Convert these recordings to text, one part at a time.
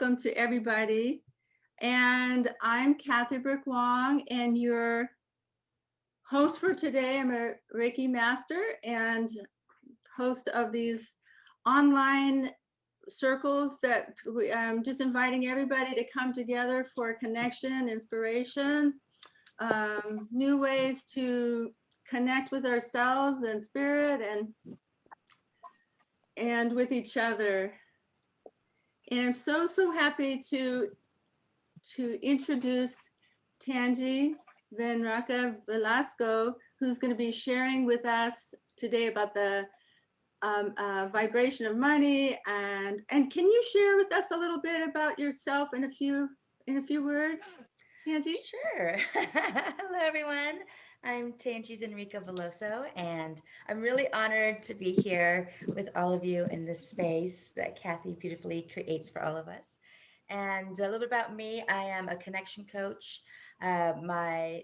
welcome to everybody. And I'm Kathy Brook-Wong, and your host for today. I'm a Reiki Master and host of these online circles that I'm just inviting everybody to come together for connection, inspiration, new ways to connect with ourselves and spirit and with each other. And I'm so happy to introduce Tangee Zenryaka Veloso, who's going to be sharing with us today about the vibration of money. And can you share with us a little bit about yourself in a few words, Tangee? Sure. Hello, everyone. I'm Tangee Zenryaka Veloso, and I'm really honored to be here with all of you in this space that Kathy beautifully creates for all of us. And a little bit about me, I am a connection coach. My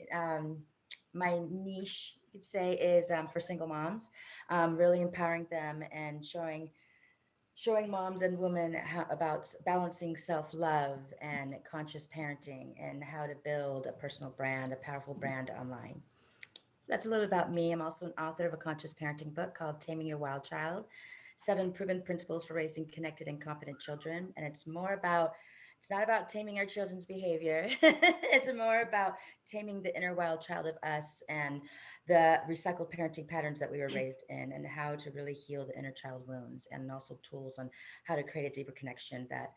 niche, you could say, is for single moms, really empowering them and showing moms and women about balancing self-love and conscious parenting and how to build a personal brand, a powerful brand online. So that's a little about me. I'm also an author of a conscious parenting book called Taming Your Wild Child: 7 Proven Principles for Raising Connected and Confident Children. And it's not about taming our children's behavior. It's more about taming the inner wild child of us and the recycled parenting patterns that we were raised in, and how to really heal the inner child wounds, and also tools on how to create a deeper connection that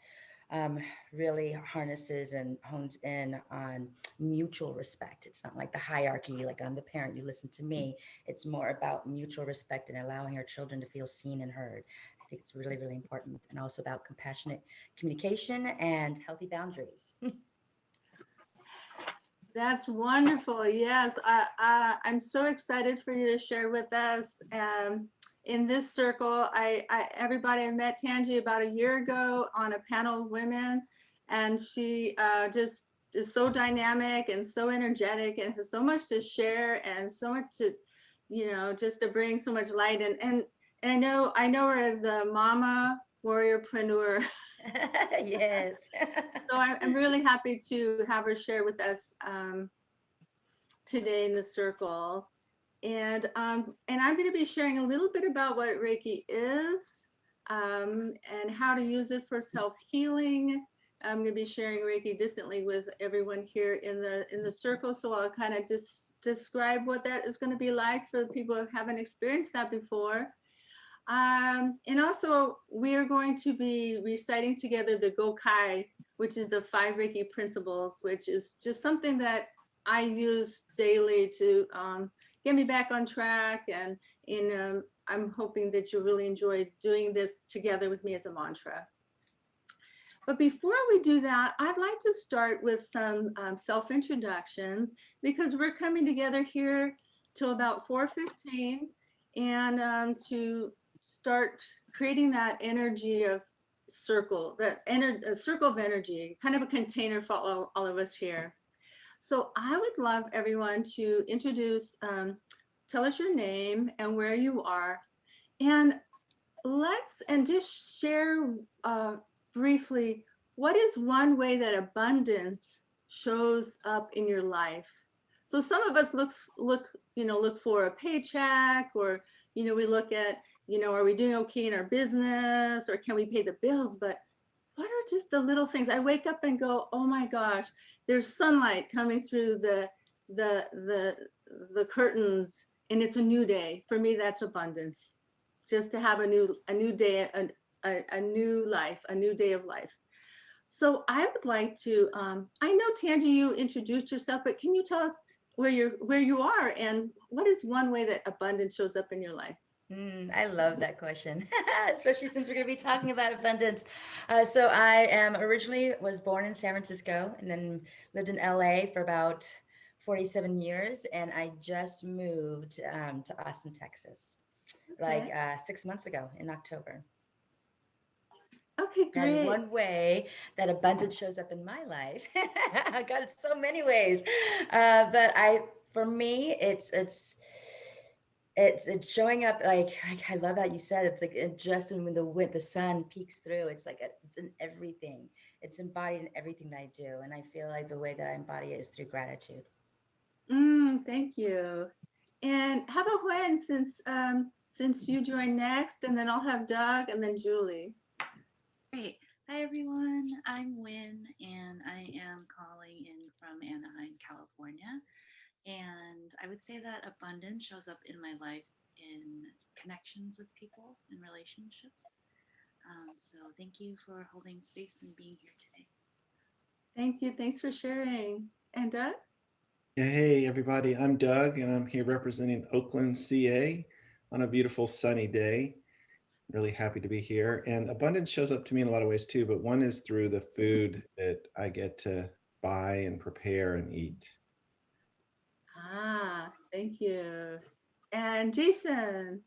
um, really harnesses and hones in on mutual respect. It's not like the hierarchy, like I'm the parent, you listen to me. It's more about mutual respect and allowing our children to feel seen and heard. I think it's really, really important. And also about compassionate communication and healthy boundaries. That's wonderful. Yes, I'm so excited for you to share with us. In this circle, everybody, I met Tangee about a year ago on a panel of women, and she just is so dynamic and so energetic and has so much to share and so much to, just to bring so much light. And I know her as the MamaWarriorPreneur. Yes. So I'm really happy to have her share with us today in the circle. And I'm going to be sharing a little bit about what Reiki is and how to use it for self-healing. I'm going to be sharing Reiki distantly with everyone here in the circle. So I'll kind of describe what that is going to be like for the people who haven't experienced that before. And also, we are going to be reciting together the Gokai, which is the 5 Reiki principles, which is just something that I use daily to get me back on track. And I'm hoping that you'll really enjoy doing this together with me as a mantra. But before we do that, I'd like to start with some self-introductions, because we're coming together here till about 4:15, and to start creating that energy of circle, a circle of energy, kind of a container for all of us here. So I would love everyone to tell us your name and where you are, and just share briefly, what is one way that abundance shows up in your life? So some of us look for a paycheck, or we look at, are we doing okay in our business, or can we pay the bills? But what are just the little things? I wake up and go, oh my gosh, there's sunlight coming through the curtains, and it's a new day. For me, that's abundance. Just to have a new day, a new life, a new day of life. So I would like to, I know Tangee, you introduced yourself, but can you tell us where you are, and what is one way that abundance shows up in your life? I love that question, especially since we're going to be talking about abundance. So I was born in San Francisco and then lived in LA for about 47 years. And I just moved to Austin, Texas, like Okay. 6 months ago in October. Okay, And great. one way that abundance shows up in my life, I got it so many ways, for me, it's showing up like I love how you said it's like just when the sun peeks through, it's like it's in everything. it's embodied in everything that I do. And I feel like the way that I embody it is through gratitude. Thank you. And how about Gwen, since you joined next, and then I'll have Doug and then Julie. Great. Hi, everyone. I'm Wynn, and I am calling in from Anaheim, California. And I would say that abundance shows up in my life in connections with people and relationships. So thank you for holding space and being here today. Thank you. Thanks for sharing. And Doug? Yeah, hey everybody, I'm Doug and I'm here representing Oakland, CA on a beautiful sunny day. Really happy to be here. And abundance shows up to me in a lot of ways too, but one is through the food that I get to buy and prepare and eat. Thank you. And Jason?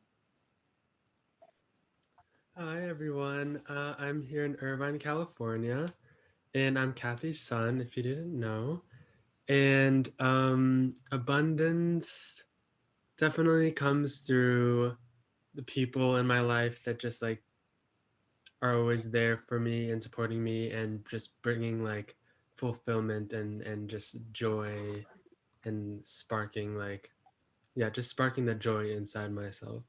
Hi everyone, I'm here in Irvine, California, and I'm Kathy's son, if you didn't know. And abundance definitely comes through the people in my life that just like are always there for me and supporting me and just bringing like fulfillment and just joy and sparking like, yeah, just sparking the joy inside myself.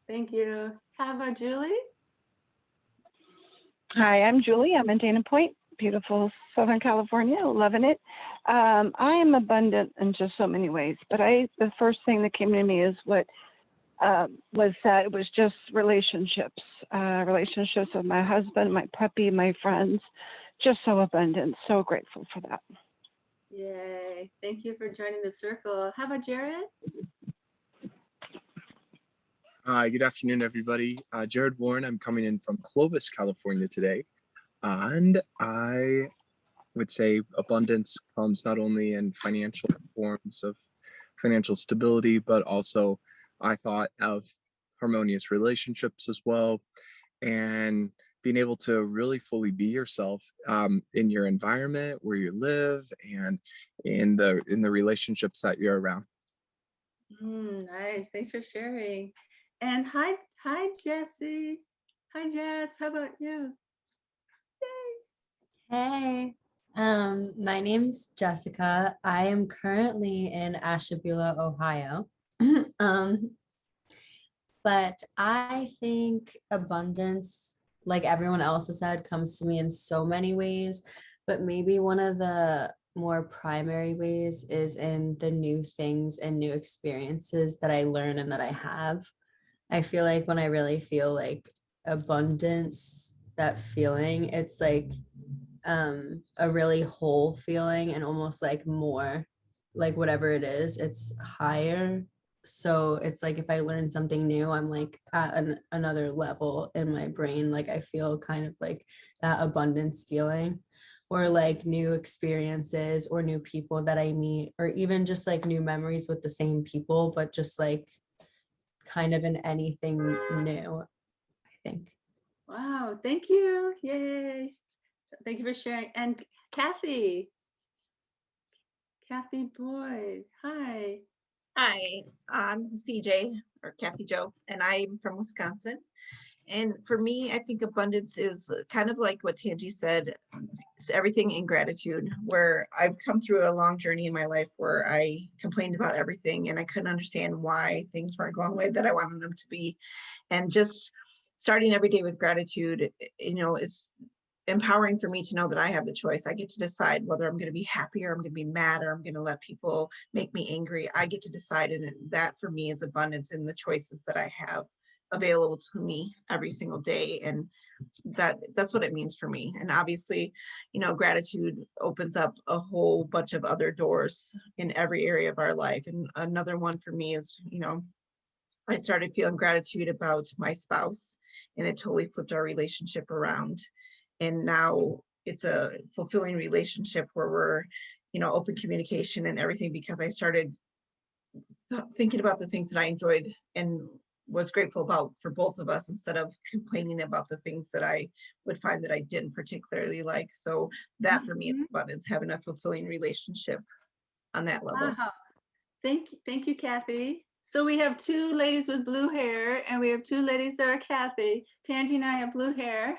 Thank you. How about Julie? Hi, I'm Julie. I'm in Dana Point, beautiful Southern California, loving it. I am abundant in just so many ways, but the first thing that came to me is what was that it was just relationships, relationships with my husband, my puppy, my friends, just so abundant. So grateful for that. Yay. Thank you for joining the circle. How about Jared? Hi, good afternoon, everybody. Jared Warren, I'm coming in from Clovis, California today. And I would say abundance comes not only in financial forms of financial stability, but also I thought of harmonious relationships as well. And being able to really fully be yourself in your environment, where you live, and in the relationships that you're around. Nice. Thanks for sharing. And hi, Jessie. Hi, Jess. How about you? Yay. Hey, my name's Jessica. I am currently in Ashtabula, Ohio. But I think abundance, like everyone else has said, comes to me in so many ways. But maybe one of the more primary ways is in the new things and new experiences that I learn and that I have. I feel like when I really feel like abundance, that feeling, it's like a really whole feeling and almost like more like whatever it is, it's higher. So it's like if I learn something new, I'm like at another level in my brain. Like I feel kind of like that abundance feeling, or like new experiences or new people that I meet, or even just like new memories with the same people, but just like kind of in anything new, I think. Wow, thank you. Yay. Thank you for sharing. And Kathy Boyd. Hi. Hi, I'm CJ or Kathy Joe, and I'm from Wisconsin. And for me, I think abundance is kind of like what Tangee said, it's everything in gratitude, where I've come through a long journey in my life where I complained about everything and I couldn't understand why things weren't going the way that I wanted them to be. And just starting every day with gratitude, it's empowering for me to know that I have the choice. I get to decide whether I'm going to be happy or I'm going to be mad or I'm going to let people make me angry. I get to decide, and that for me is abundance in the choices that I have available to me every single day. And that's what it means for me. And obviously, gratitude opens up a whole bunch of other doors in every area of our life. And another one for me is, I started feeling gratitude about my spouse, and it totally flipped our relationship around. And now it's a fulfilling relationship where we're, open communication and everything, because I started thinking about the things that I enjoyed and was grateful about for both of us, instead of complaining about the things that I would find that I didn't particularly like. So that for me is abundance, having a fulfilling relationship on that level. Wow. Thank you, Kathy. So we have two ladies with blue hair, and we have two ladies that are Kathy. Tangee and I have blue hair,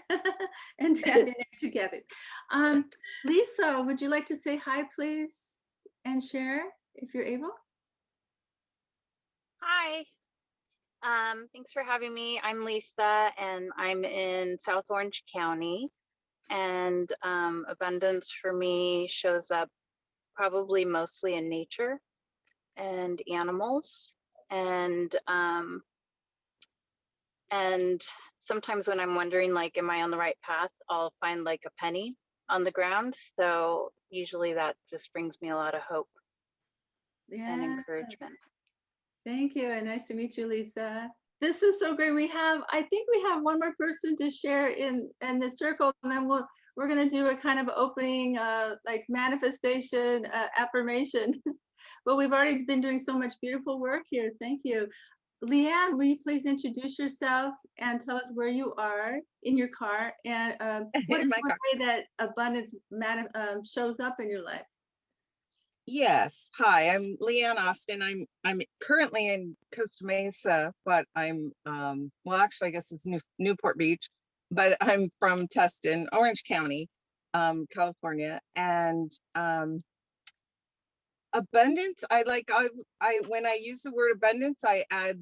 and Kathy and I are two Kathy. Lisa, would you like to say hi, please, and share if you're able? Hi. Thanks for having me. I'm Lisa, and I'm in South Orange County. And abundance for me shows up probably mostly in nature and animals. And sometimes when I'm wondering, like, am I on the right path, I'll find like a penny on the ground. So usually that just brings me a lot of hope and encouragement. Thank you, and nice to meet you, Lisa. This is so great. I think we have one more person to share in the circle, and then we're going to do a kind of opening, like manifestation, affirmation. But we've already been doing so much beautiful work here. Thank you. Leanne, will you please introduce yourself and tell us where you are in your car, and what is one way that abundance shows up in your life? Yes. Hi, I'm Leanne Austin. I'm currently in Costa Mesa, but I'm well, actually, I guess it's Newport Beach, but I'm from Tustin, Orange County, California. And abundance, I when I use the word abundance, I add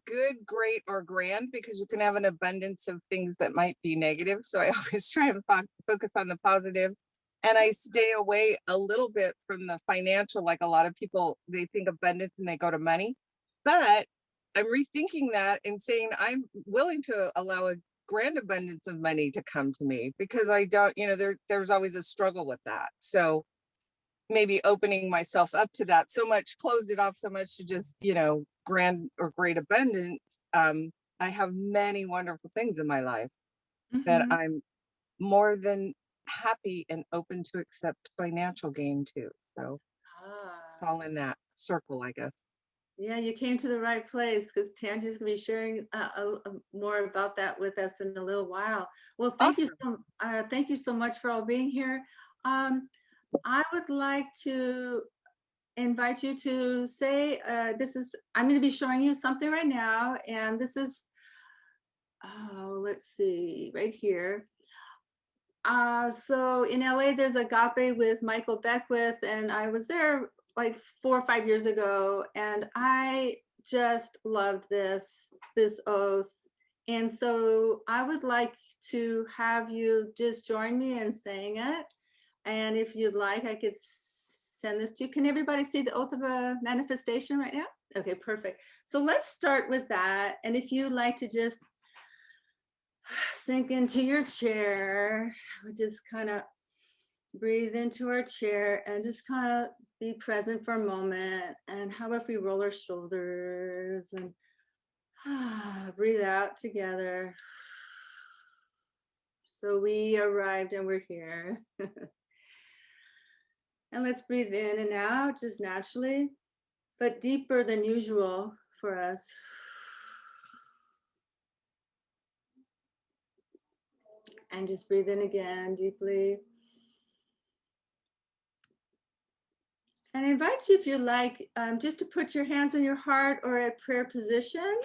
good, great, or grand, because you can have an abundance of things that might be negative. So I always try and focus on the positive. And I stay away a little bit from the financial, like a lot of people, they think abundance and they go to money. But I'm rethinking that and saying I'm willing to allow a grand abundance of money to come to me, because I don't, there's always a struggle with that. So maybe opening myself up to that so much, closed it off so much to just, grand or great abundance. I have many wonderful things in my life that I'm more than happy and open to accept financial gain too. So it's all in that circle, I guess. Yeah, you came to the right place, because Tangee's going to be sharing more about that with us in a little while. Well, thank you so much for all being here. I would like to invite you to say, I'm going to be showing you something right now, and this is, let's see, right here. So in LA, there's Agape with Michael Beckwith, and I was there like 4 or 5 years ago, and I just loved this oath. And so I would like to have you just join me in saying it. And if you'd like, I could send this to you. Can everybody see the oath of a manifestation right now? Okay, perfect. So let's start with that. And if you'd like to just sink into your chair, just kind of breathe into our chair and just kind of be present for a moment. And how about we roll our shoulders and breathe out together. So we arrived and we're here. And let's breathe in and out just naturally, but deeper than usual for us. And just breathe in again deeply. And I invite you, if you like, just to put your hands on your heart or at prayer position.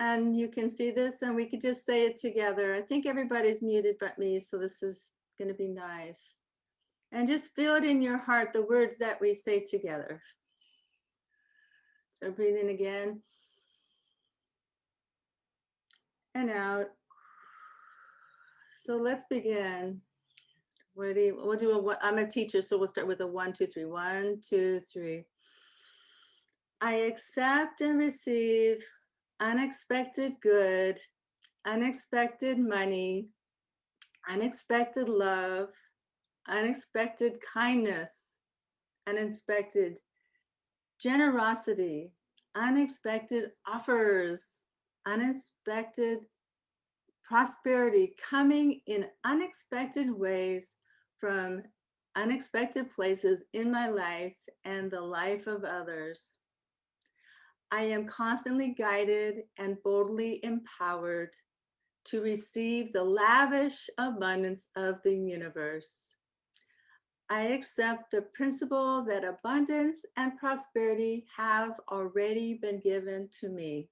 And you can see this, and we could just say it together. I think everybody's muted but me, so this is going to be nice. And just feel it in your heart, the words that we say together. So breathe in again. And out. So let's begin. We'll do I'm a teacher, so we'll start with a 1, 2, 3. 1, 2, 3. I accept and receive unexpected good, unexpected money, unexpected love, unexpected kindness, unexpected generosity, unexpected offers, unexpected prosperity coming in unexpected ways from unexpected places in my life and the life of others. I am constantly guided and boldly empowered to receive the lavish abundance of the universe. I accept the principle that abundance and prosperity have already been given to me.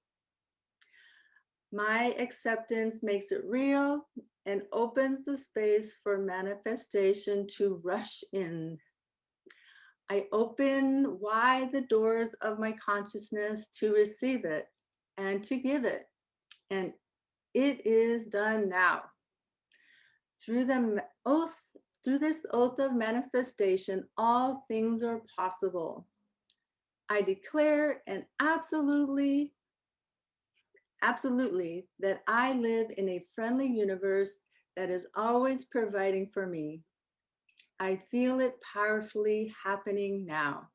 My acceptance makes it real and opens the space for manifestation to rush in. I open wide the doors of my consciousness to receive it and to give it. And it is done now. Through this oath of manifestation, all things are possible. I declare and absolutely that I live in a friendly universe that is always providing for me. I feel it powerfully happening now.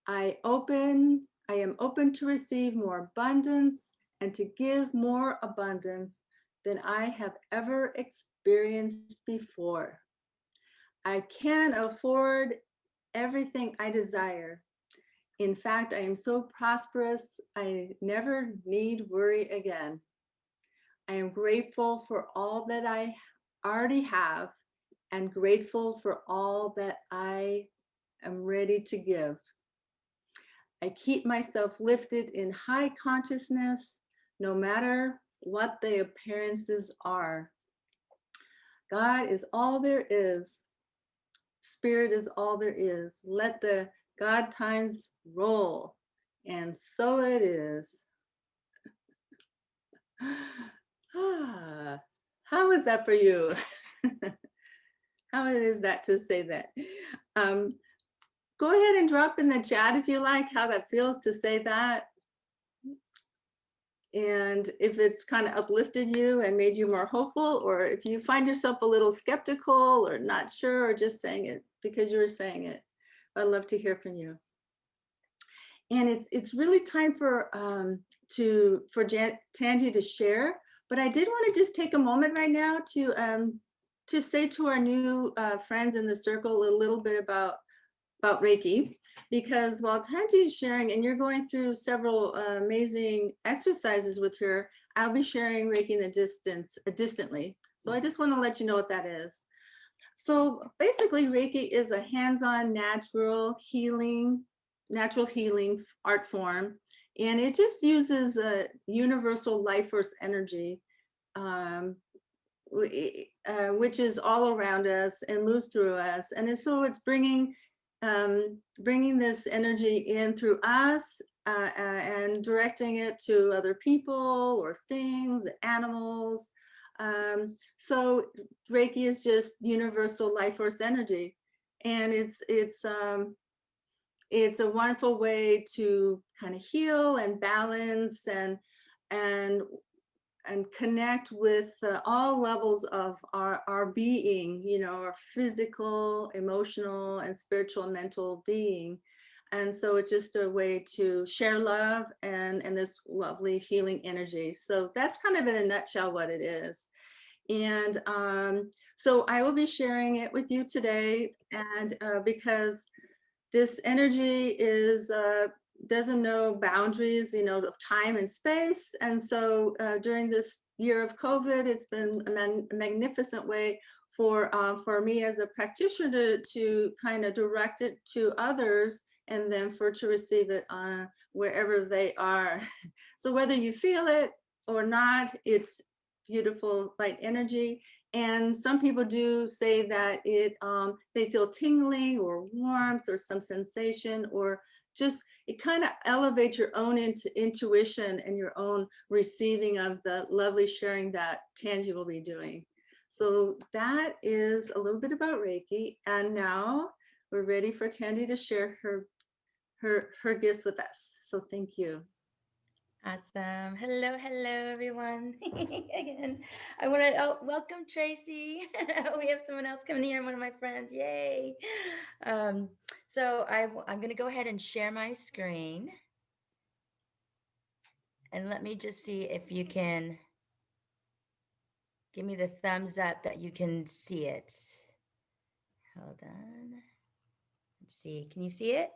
I am open to receive more abundance and to give more abundance than I have ever experienced before. I can afford everything I desire. In fact, I am so prosperous, I never need worry again. I am grateful for all that I already have and grateful for all that I am ready to give. I keep myself lifted in high consciousness, no matter what the appearances are. God is all there is. Spirit is all there is. Let the God times roll. And so it is. How is that for you? How is that to say that? Go ahead and drop in the chat if you like how that feels to say that. And if it's kind of uplifted you and made you more hopeful, or if you find yourself a little skeptical or not sure, or just saying it because you were saying it. I'd love to hear from you. And it's really time for Tangee to share, but I did want to just take a moment right now to say to our new friends in the circle a little bit about Reiki, because while Tangee is sharing and you're going through several amazing exercises with her, I'll be sharing Reiki in the distance, distantly. So I just want to let you know what that is. So basically, Reiki is a hands-on natural healing art form, and it just uses a universal life force energy, which is all around us and moves through us. And so it's bringing this energy in through us and directing it to other people or things, animals. So Reiki is just universal life force energy, and it's a wonderful way to kind of heal and balance and connect with all levels of our being, you know, our physical, emotional, and spiritual and mental being. And so it's just a way to share love and this lovely healing energy. So that's kind of in a nutshell what it is. And so I will be sharing it with you today, and because this energy doesn't know boundaries, you know, of time and space. And so during this year of COVID, it's been a magnificent way for me as a practitioner to kind of direct it to others, and then to receive it wherever they are. So whether you feel it or not, it's beautiful light energy. And some people do say that they feel tingling or warmth or some sensation, or just it kind of elevates your own intuition and your own receiving of the lovely sharing that Tangee will be doing. So that is a little bit about Reiki. And now we're ready for Tangee to share her gifts with us. So thank you. Awesome. Hello, everyone. Again, I want to welcome Tracy. We have someone else coming here, one of my friends. Yay. So I'm going to go ahead and share my screen. And let me just see if you can give me the thumbs up that you can see it. Hold on. Let's see. Can you see it?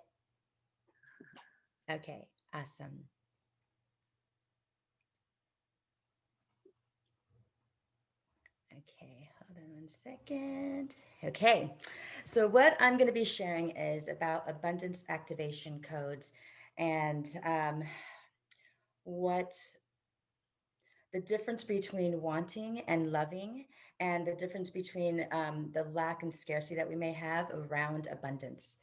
Okay, awesome. Okay, hold on one second. Okay, so what I'm going to be sharing is about abundance activation codes and what the difference between wanting and loving, and the difference between the lack and scarcity that we may have around abundance.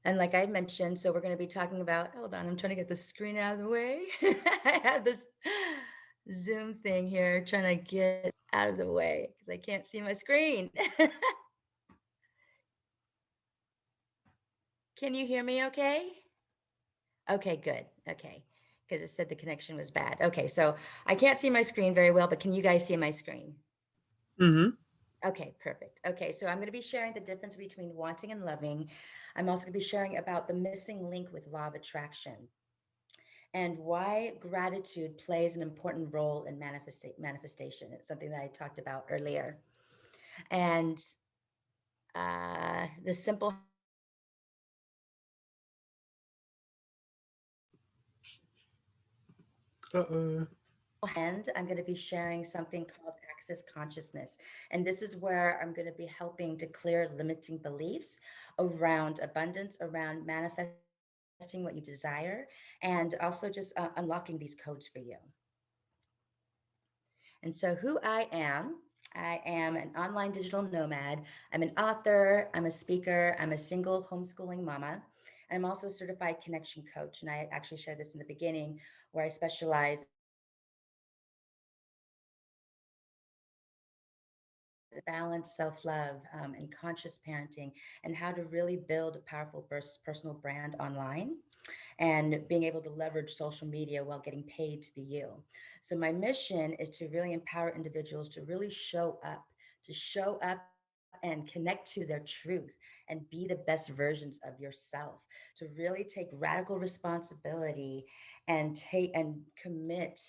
And like I mentioned, so we're going to be talking about, hold on, I'm trying to get the screen out of the way. I have this Zoom thing here trying to get out of the way because I can't see my screen. Can you hear me okay? Okay, good. Okay, because it said the connection was bad. Okay, so I can't see my screen very well, but can you guys see my screen? Mm-hmm. Okay, perfect. Okay, so I'm going to be sharing the difference between wanting and loving. I'm also going to be sharing about the missing link with law of attraction and why gratitude plays an important role in manifestation. It's something that I talked about earlier. And the simple Uh-oh. hand, I'm going to be sharing something called access consciousness. And this is where I'm going to be helping to clear limiting beliefs around abundance, around manifesting what you desire, and also just unlocking these codes for you. And so who I am an online digital nomad. I'm an author, I'm a speaker, I'm a single homeschooling mama. And I'm also a certified connection coach. And I actually shared this in the beginning, where I specialize in balance, self-love, and conscious parenting, and how to really build a powerful personal brand online, and being able to leverage social media while getting paid to be you. So my mission is to really empower individuals to really show up and connect to their truth and be the best versions of yourself, to really take radical responsibility and commit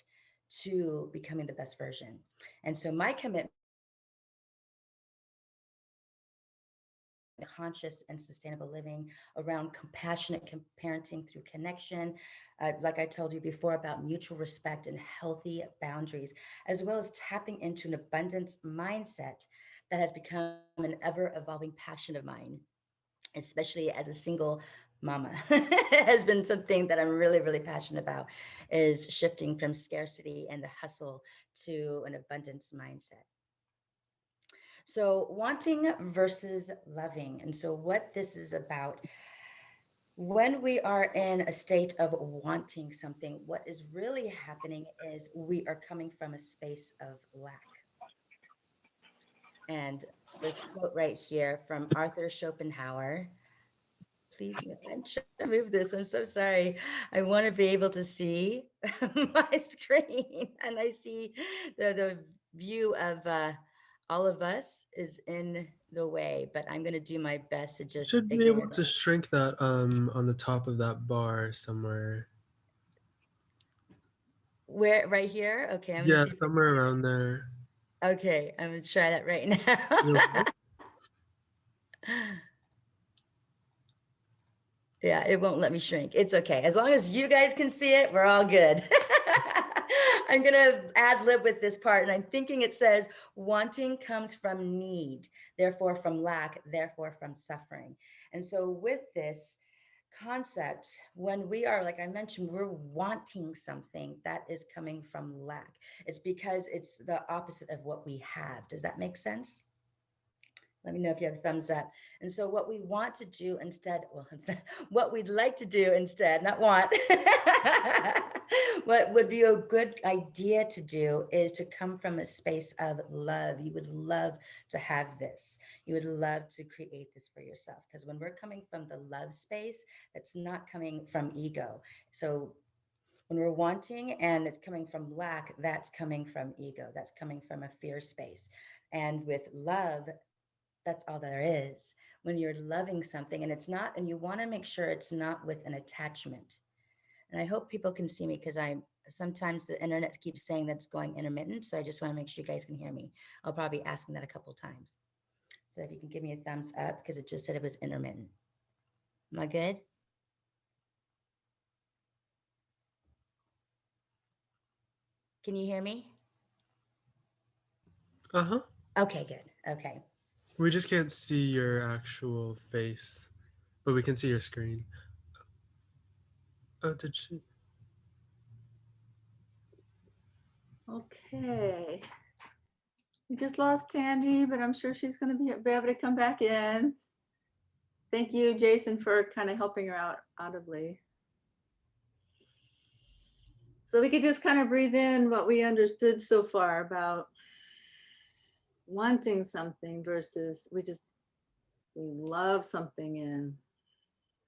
to becoming the best version. And so my commitment, conscious and sustainable living around compassionate parenting through connection, like I told you before, about mutual respect and healthy boundaries, as well as tapping into an abundance mindset that has become an ever-evolving passion of mine, especially as a single mama. It has been something that I'm really, really passionate about, is shifting from scarcity and the hustle to an abundance mindset. So wanting versus loving. And so what this is about, when we are in a state of wanting something, what is really happening is we are coming from a space of lack. And this quote right here from Arthur Schopenhauer, please, I'm trying to move this. I'm so sorry. I want to be able to see my screen, and I see the view of all of us is in the way, but I'm going to do my best to You just should be ignore able to shrink that on the top of that bar somewhere. Where, right here? Okay, I'm Yeah, going to see. somewhere around there. Okay, I'm going to try that right You now. okay? Yeah, it won't let me shrink. It's okay. As long as you guys can see it, we're all good. I'm going to ad lib with this part. And I'm thinking it says, wanting comes from need, therefore from lack, therefore from suffering. And so with this concept, when we are, like I mentioned, we're wanting something, that is coming from lack. It's because it's the opposite of what we have. Does that make sense? Let me know if you have a thumbs up. And so what we want to do instead, well, what we'd like to do instead, not want, what would be a good idea to do is to come from a space of love. You would love to have this. You would love to create this for yourself. Because when we're coming from the love space, that's not coming from ego. So when we're wanting and it's coming from lack, that's coming from ego. That's coming from a fear space. And with love, that's all there is. When you're loving something and it's not, and you want to make sure it's not with an attachment. And I hope people can see me, because sometimes the internet keeps saying that it's going intermittent. So I just want to make sure you guys can hear me. I'll probably be asking that a couple times. So if you can give me a thumbs up, because it just said it was intermittent. Am I good? Can you hear me? Uh-huh. Okay, good. Okay. We just can't see your actual face, but we can see your screen. Oh, did she? Okay. We just lost Tangee, but I'm sure she's going to be able to come back in. Thank you, Jason, for kind of helping her out audibly. So we could just kind of breathe in what we understood so far about wanting something versus we love something in.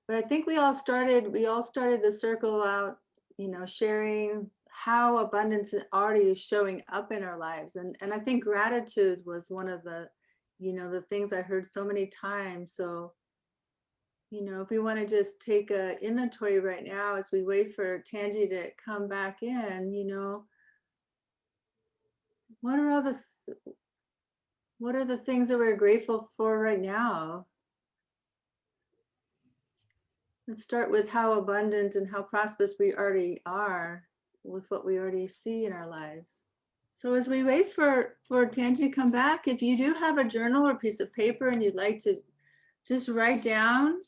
But I think we all started the circle out, sharing how abundance already is showing up in our lives. And I think gratitude was one of the, the things I heard so many times. So, if we want to just take a inventory right now as we wait for Tangee to come back in, what are the things that we're grateful for right now? Let's start with how abundant and how prosperous we already are with what we already see in our lives. So as we wait for Tangee to come back, if you do have a journal or piece of paper and you'd like to just write down,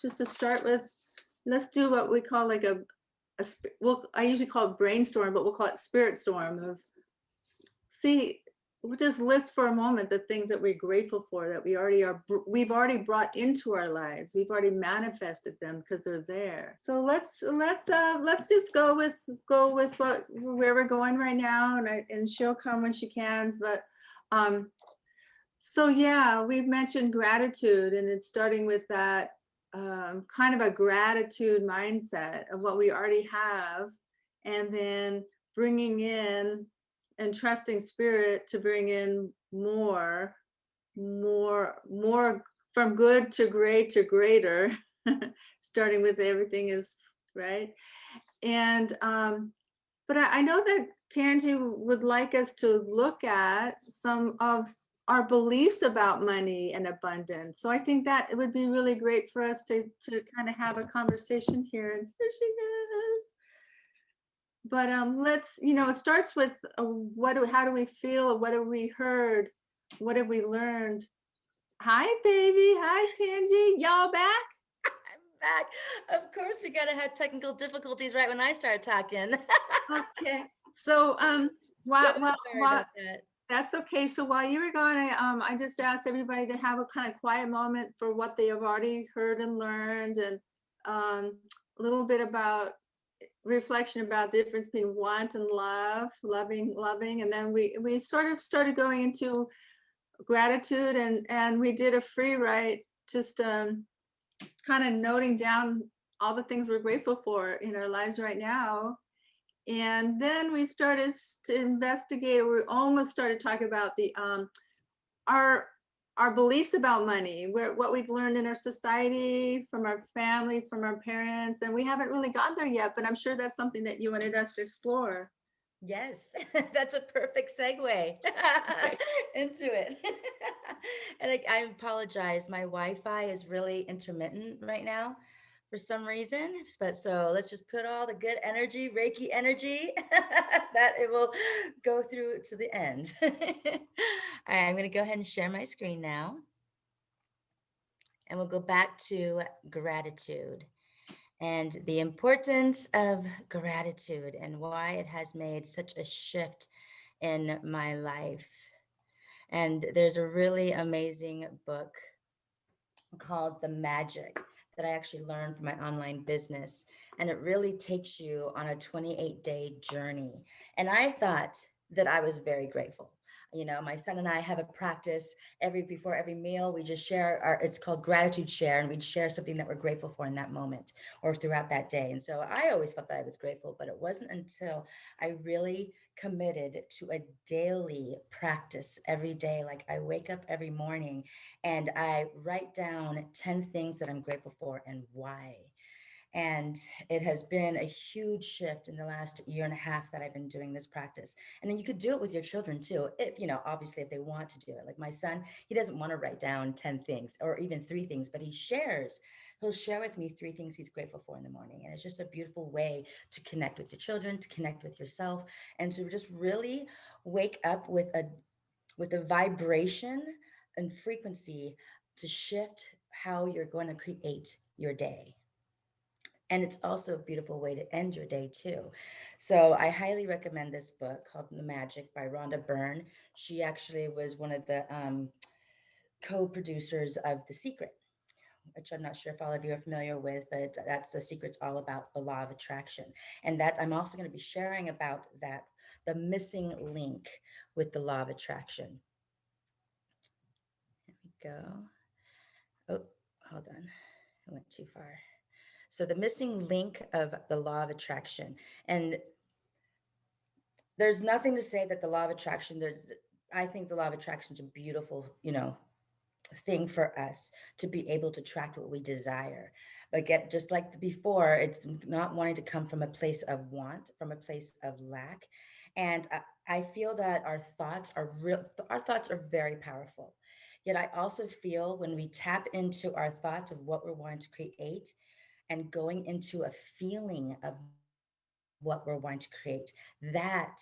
just to start with, let's do what we call like I usually call it brainstorm, but we'll call it spirit storm of, we'll just list for a moment the things that we're grateful for that we've already brought into our lives. We've already manifested them because they're there. So let's just go with where we're going right now, and she'll come when she can. But so yeah, we've mentioned gratitude, and it's starting with that kind of a gratitude mindset of what we already have, and then bringing in and trusting spirit to bring in more from good to great to greater, starting with everything is right. And but I know that Tangee would like us to look at some of our beliefs about money and abundance. So I think that it would be really great for us to kind of have a conversation here. And here she is. But let's, it starts with how do we feel? What have we heard? What have we learned? Hi, baby. Hi, Tangee. Y'all back? I'm back. Of course, we gotta have technical difficulties right when I start talking. Okay. So Sorry about that. That's okay. So while you were gone, I just asked everybody to have a kind of quiet moment for what they have already heard and learned, and a little bit about reflection about difference between want and love, loving, and then we sort of started going into gratitude, and we did a free write, just kind of noting down all the things we're grateful for in our lives right now. And then we started to investigate. We almost started talking about the our beliefs about money, what we've learned in our society, from our family, from our parents, and we haven't really gotten there yet, but I'm sure that's something that you wanted us to explore. Yes, that's a perfect segue into it. And I apologize. My Wi-Fi is really intermittent right now for some reason. But so let's just put all the good energy, Reiki energy, that it will go through to the end. All right, I'm going to go ahead and share my screen now. And we'll go back to gratitude and the importance of gratitude and why it has made such a shift in my life. And there's a really amazing book called The Magic that I actually learned from my online business. And it really takes you on a 28-day journey. And I thought that I was very grateful. My son and I have a practice before every meal, we just share it's called gratitude share, and we'd share something that we're grateful for in that moment or throughout that day. And so I always felt that I was grateful, but it wasn't until I really committed to a daily practice every day. Like I wake up every morning and I write down 10 things that I'm grateful for and why. And it has been a huge shift in the last year and a half that I've been doing this practice. And then you could do it with your children too, if, obviously if they want to do it. Like my son, he doesn't want to write down 10 things or even 3 things, but he'll share with me 3 things he's grateful for in the morning. And it's just a beautiful way to connect with your children, to connect with yourself, and to just really wake up with a vibration and frequency to shift how you're going to create your day. And it's also a beautiful way to end your day too. So I highly recommend this book called The Magic by Rhonda Byrne. She actually was one of the co-producers of The Secret, which I'm not sure if all of you are familiar with, but that's The Secret's all about the law of attraction. And that I'm also going to be sharing about that, the missing link with the law of attraction. Here we go. Oh, hold on. I went too far. So the missing link of the law of attraction. And there's nothing to say that the law of attraction, I think the law of attraction is a beautiful, thing for us to be able to attract what we desire. But just like before, it's not wanting to come from a place of want, from a place of lack. And I feel that our thoughts are very powerful. Yet I also feel when we tap into our thoughts of what we're wanting to create and going into a feeling of what we're wanting to create, that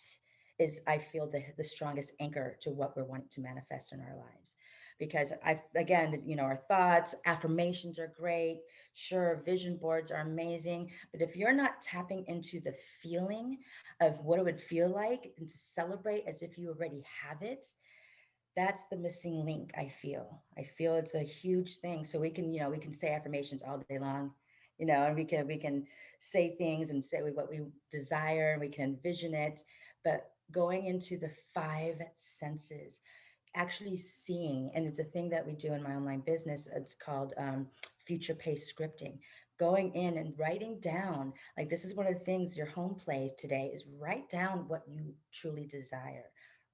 is, I feel, the strongest anchor to what we're wanting to manifest in our lives. Because our thoughts, affirmations are great. Sure, vision boards are amazing. But if you're not tapping into the feeling of what it would feel like and to celebrate as if you already have it, that's the missing link. I feel it's a huge thing. So we can say affirmations all day long, and we can say things and say what we desire, and we can envision it. But going into the 5 senses, actually seeing, and it's a thing that we do in my online business. It's called future pace scripting. Going in and writing down, like this is one of the things, your home play today is write down what you truly desire.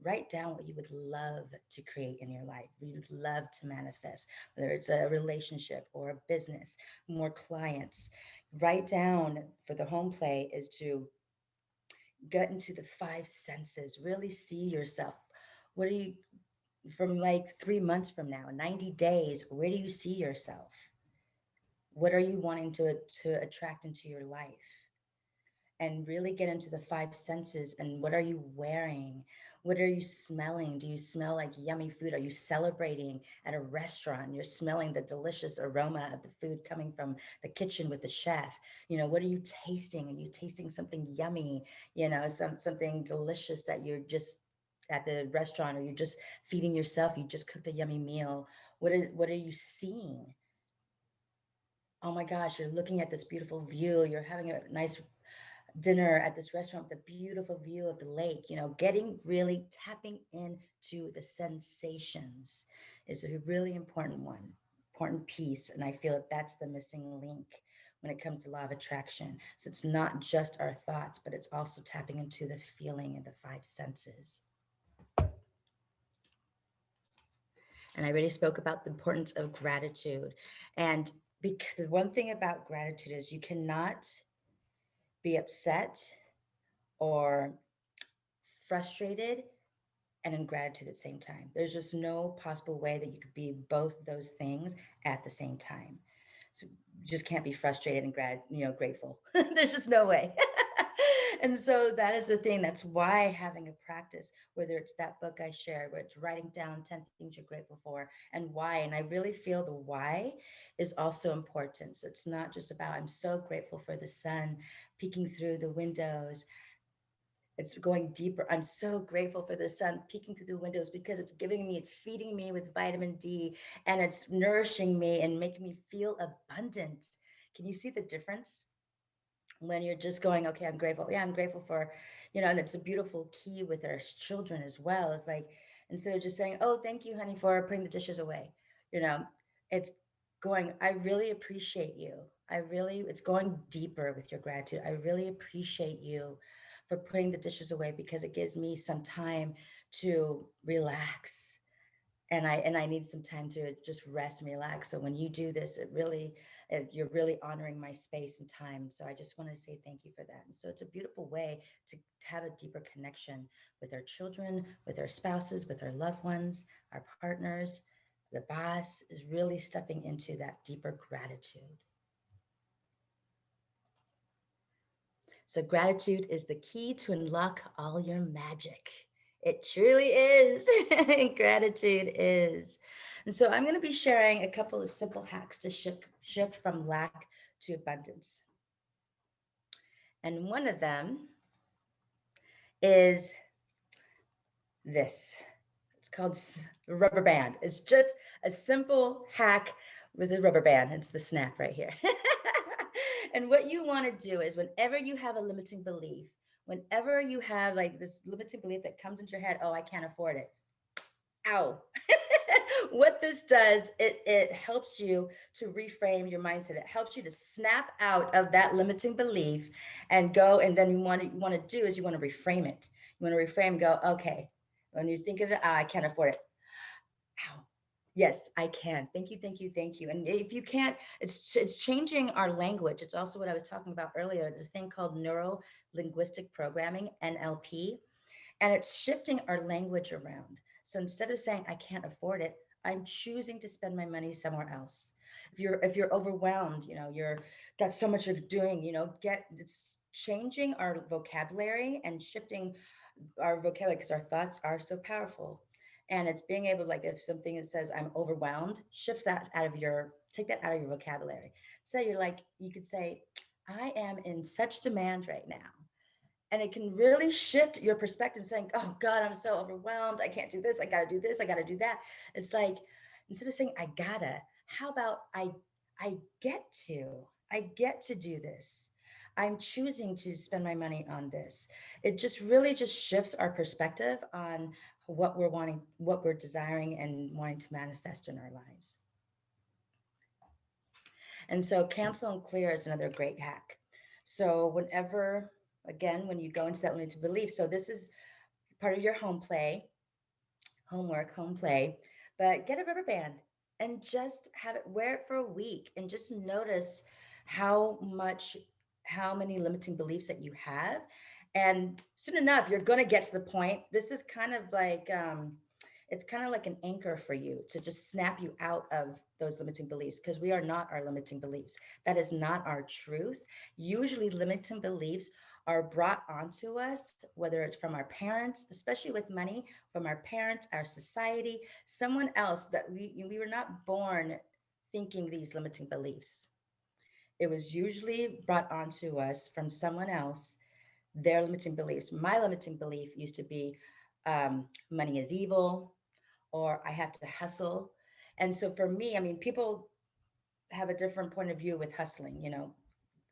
Write down what you would love to create in your life, what you'd love to manifest, whether it's a relationship or a business, more clients. Write down for the home play is to get into the 5 senses, really see yourself. What are you, from like 3 months from now, 90 days, where do you see yourself? What are you wanting to attract into your life? And really get into the 5 senses. And what are you wearing? What are you smelling? Do you smell like yummy food? Are you celebrating at a restaurant? You're smelling the delicious aroma of the food coming from the kitchen with the chef. What are you tasting? Are you tasting something yummy? Something delicious that you're just at the restaurant, or you're just feeding yourself. You just cooked a yummy meal. What are you seeing? Oh my gosh, you're looking at this beautiful view. You're having a nice dinner at this restaurant with a beautiful view of the lake. Really tapping into the sensations is a really important piece. And I feel that that's the missing link when it comes to law of attraction. So it's not just our thoughts, but it's also tapping into the feeling and the 5 senses. And I already spoke about the importance of gratitude. And because the one thing about gratitude is you cannot be upset or frustrated and in gratitude at the same time. There's just no possible way that you could be both those things at the same time. So you just can't be frustrated and grateful. There's just no way. And so that is the thing. That's why having a practice, whether it's that book I shared, where it's writing down 10 things you're grateful for and why. And I really feel the why is also important. So it's not just about, I'm so grateful for the sun peeking through the windows. It's going deeper. I'm so grateful for the sun peeking through the windows because it's feeding me with vitamin D, and it's nourishing me and making me feel abundant. Can you see the difference? When you're just going, okay, I'm grateful. Yeah, I'm grateful for, and it's a beautiful key with our children as well. It's like, instead of just saying, oh, thank you, honey, for putting the dishes away, it's going, I really appreciate you. It's going deeper with your gratitude. I really appreciate you for putting the dishes away because it gives me some time to relax. And I need some time to just rest and relax. So when you do this, you're really honoring my space and time. So I just want to say thank you for that. And so it's a beautiful way to have a deeper connection with our children, with our spouses, with our loved ones, our partners. The boss is really stepping into that deeper gratitude. So gratitude is the key to unlock all your magic. It truly is. Gratitude is. And so I'm going to be sharing a couple of simple hacks to shift from lack to abundance. And one of them is this. It's called rubber band. It's just a simple hack with a rubber band. It's the snap right here. And what you want to do is whenever you have a limiting belief, whenever you have like this limiting belief that comes into your head, oh, I can't afford it. Ow. What this does, it helps you to reframe your mindset. It helps you to snap out of that limiting belief and go. And then you want to do is you want to reframe it. You want to reframe, go, okay. When you think of it, I can't afford it. Ow. Yes, I can. Thank you, thank you, thank you. And if you can't, it's changing our language. It's also what I was talking about earlier, this thing called neuro-linguistic programming, NLP, and it's shifting our language around. So instead of saying, I can't afford it, I'm choosing to spend my money somewhere else. If you're overwhelmed, you're got so much you're doing, it's changing our vocabulary and shifting our vocabulary because our thoughts are so powerful. And it's being able, like, if something that says I'm overwhelmed, take that out of your vocabulary. So you could say, I am in such demand right now. And it can really shift your perspective, saying, oh God, I'm so overwhelmed. I can't do this. I got to do this. I got to do that. It's like, instead of saying, I gotta, how about I get to do this. I'm choosing to spend my money on this. It just really just shifts our perspective on what we're wanting, what we're desiring and wanting to manifest in our lives. And so cancel and clear is another great hack. So whenever, again, when you go into that limited belief, so this is part of your home play, but get a rubber band and just have it, wear it for a week and just notice how many limiting beliefs that you have. And soon enough, you're going to get to the point. This is kind of like, it's kind of like an anchor for you to just snap you out of those limiting beliefs, because we are not our limiting beliefs. That is not our truth. Usually limiting beliefs are brought onto us, whether it's from our parents, especially with money, from our parents, our society, someone else, that we were not born thinking these limiting beliefs. It was usually brought onto us from someone else, their limiting beliefs. My limiting belief used to be money is evil, or I have to hustle. And so for me, I mean, people have a different point of view with hustling,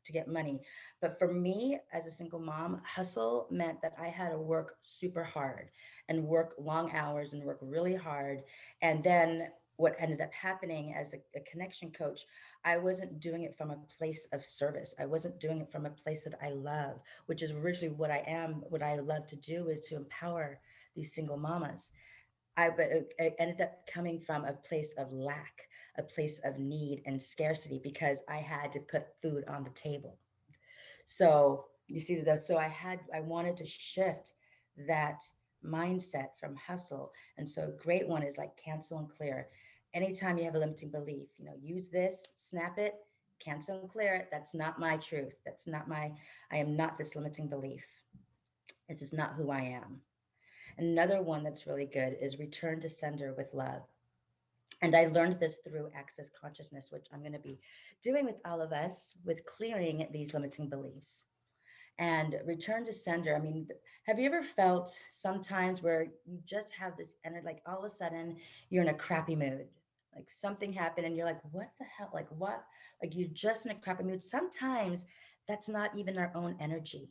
to get money. But for me, as a single mom, hustle meant that I had to work super hard and work long hours and work really hard. And then what ended up happening as a connection coach, I wasn't doing it from a place of service. I wasn't doing it from a place that I love, which is originally what I am. What I love to do is to empower these single mamas. But it ended up coming from a place of lack, a place of need and scarcity, because I had to put food on the table. So you see that. So I wanted to shift that mindset from hustle. And so a great one is like cancel and clear. Anytime you have a limiting belief, use this, snap it, cancel and clear it. That's not my truth. I am not this limiting belief. This is not who I am. Another one that's really good is return to sender with love. And I learned this through Access Consciousness, which I'm going to be doing with all of us, with clearing these limiting beliefs. And return to sender. I mean, have you ever felt sometimes where you just have this energy, like all of a sudden you're in a crappy mood, like something happened and you're like, what the hell? Like what? Like you're just in a crappy mood. Sometimes that's not even our own energy.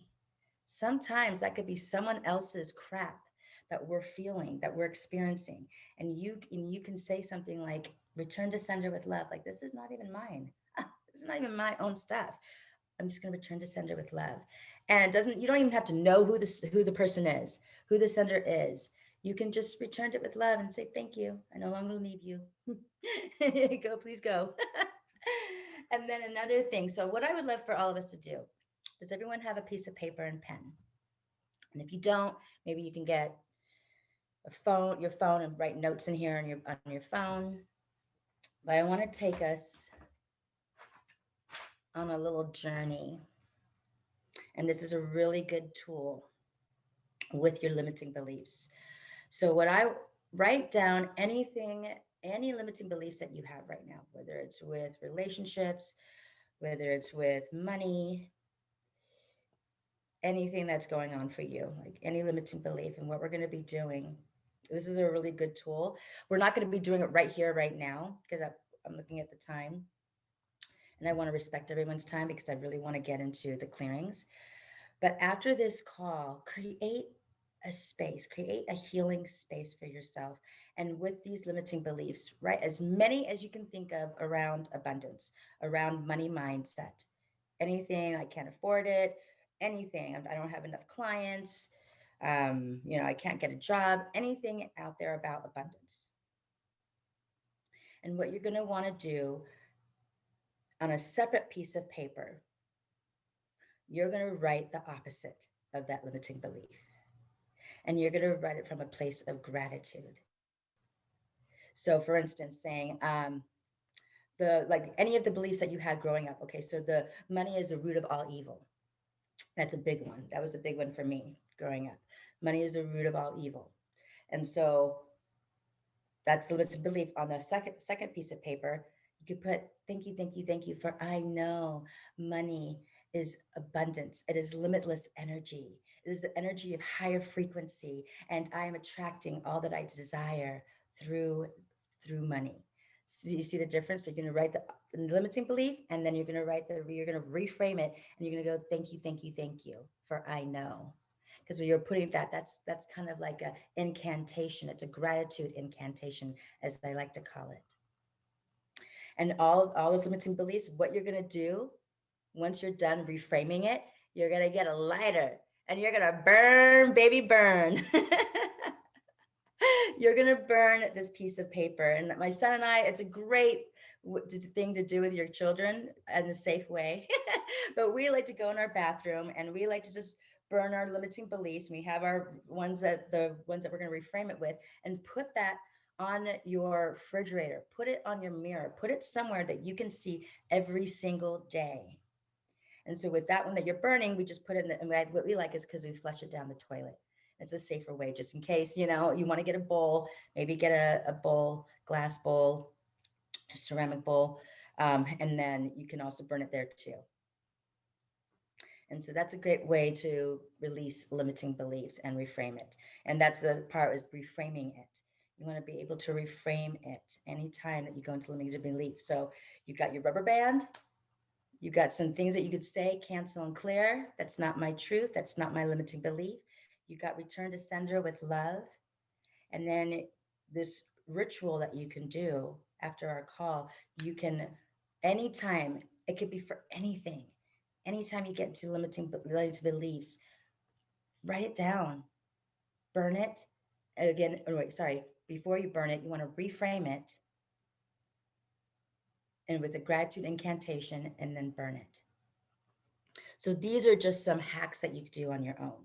Sometimes that could be someone else's crap that we're feeling, that we're experiencing. And you can say something like, return to sender with love. Like, this is not even mine. This is not even my own stuff. I'm just going to return to sender with love. And you don't even have to know who the person is, who the sender is. You can just return it with love and say, thank you. I no longer need you. Go, please go. And then another thing. So what I would love for all of us to do, does everyone have a piece of paper and pen? And if you don't, maybe you can get your phone and write notes in here on your phone. But I want to take us on a little journey. And this is a really good tool with your limiting beliefs. So what I write down any limiting beliefs that you have right now, whether it's with relationships, whether it's with money, anything that's going on for you, like any limiting belief. And what we're going to be doing, this is a really good tool. We're not going to be doing it right here, right now, because I'm looking at the time. And I want to respect everyone's time because I really want to get into the clearings. But after this call, create a space, create a healing space for yourself. And with these limiting beliefs, right? As many as you can think of around abundance, around money mindset, anything, I can't afford it, anything, I don't have enough clients, I can't get a job, anything out there about abundance. And what you're going to want to do on a separate piece of paper, you're going to write the opposite of that limiting belief. And you're going to write it from a place of gratitude. So for instance, saying any of the beliefs that you had growing up. Okay, so the money is the root of all evil. That's a big one. That was a big one for me growing up. Money is the root of all evil. And so that's the limited belief. On the second piece of paper, you could put, thank you for, I know money is abundance. It is limitless energy. It is the energy of higher frequency. And I am attracting all that I desire through money. So you see the difference? So you're going to write the limiting belief, and then you're going to reframe it, and you're going to go, thank you for I know. Because when you're putting that's kind of like an incantation. It's a gratitude incantation, as I like to call it. And all those limiting beliefs, what you're going to do once you're done reframing it, you're going to get a lighter and you're going to burn, baby, burn. You're going to burn this piece of paper. And my son and I, it's a great thing to do with your children in a safe way. But we like to go in our bathroom and we like to just burn our limiting beliefs. We have our the ones that we're going to reframe it with, and put that on your refrigerator, put it on your mirror, put it somewhere that you can see every single day. And so with that one that you're burning, we just put it in what we like is because we flush it down the toilet. It's a safer way, just in case, you want to get a bowl, maybe get a bowl, glass bowl, a ceramic bowl, and then you can also burn it there too. And so that's a great way to release limiting beliefs and reframe it. And that's the part, is reframing it. You want to be able to reframe it anytime that you go into limiting belief. So you've got your rubber band. You've got some things that you could say, cancel and clear. That's not my truth. That's not my limiting belief. You got return to sender with love. And then this ritual that you can do after our call, you can, anytime, it could be for anything. Anytime you get into limiting beliefs, write it down, burn it. And again, before you burn it, you want to reframe it, and with a gratitude incantation, and then burn it. So these are just some hacks that you can do on your own.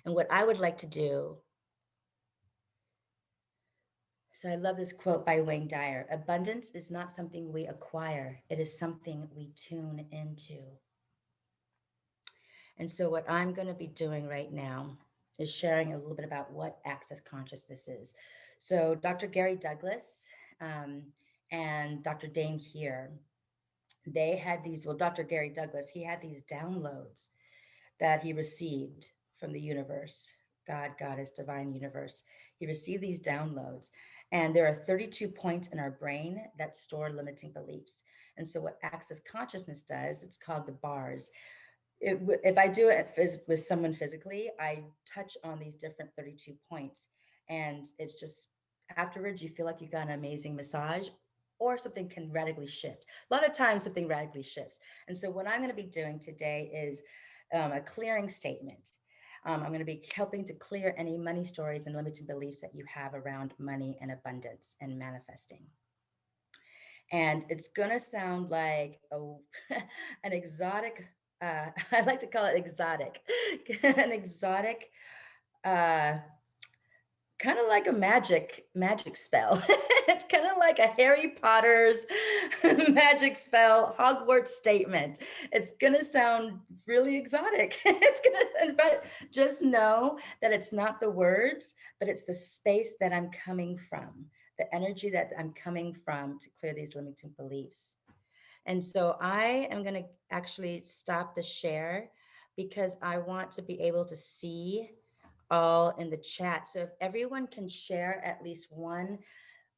And what I would like to do, so I love this quote by Wayne Dyer: abundance is not something we acquire, it is something we tune into. And so what I'm going to be doing right now is sharing a little bit about what access consciousness is. So Dr. Gary Douglas and Dr. Dane here, they had these, Dr. Gary Douglas, he had these downloads that he received from the universe, God, Goddess, divine universe. He received these downloads, and there are 32 points in our brain that store limiting beliefs. And so what access consciousness does, it's called the bars. If I do it with someone physically, I touch on these different 32 points, and it's just, afterwards, you feel like you got an amazing massage, or something can radically shift. A lot of times something radically shifts. And so what I'm going to be doing today is a clearing statement. I'm going to be helping to clear any money stories and limiting beliefs that you have around money and abundance and manifesting. And it's gonna sound like an exotic, I like to call it exotic, an exotic, uh, kind of like a magic spell. It's kind of like a Harry Potter's magic spell Hogwarts statement. It's gonna sound really exotic. But just know that it's not the words, but it's the space that I'm coming from, the energy that I'm coming from to clear these limiting beliefs. And so I am going to actually stop the share because I want to be able to see all in the chat. So if everyone can share at least one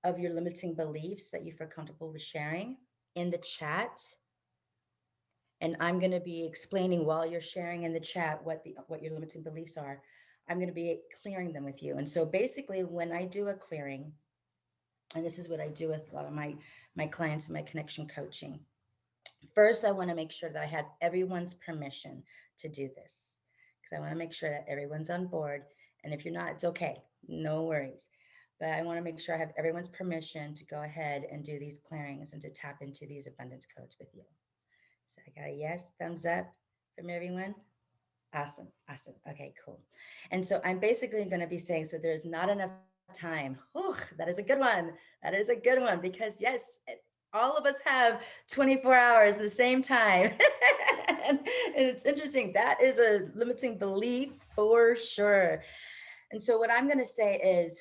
of your limiting beliefs that you feel comfortable with sharing in the chat. And I'm going to be explaining while you're sharing in the chat what your limiting beliefs are. I'm going to be clearing them with you. And so basically when I do a clearing, and this is what I do with a lot of my clients in my connection coaching. First, I want to make sure that I have everyone's permission to do this because I want to make sure that everyone's on board. And if you're not, it's okay. No worries. But I want to make sure I have everyone's permission to go ahead and do these clearings and to tap into these abundance codes with you. So I got a yes, thumbs up from everyone. Awesome. Awesome. Okay, cool. And so I'm basically going to be saying, so there's not enough time. Oh, that is a good one. That is a good one because yes, all of us have 24 hours at the same time. And it's interesting. That is a limiting belief for sure. And so what I'm going to say is,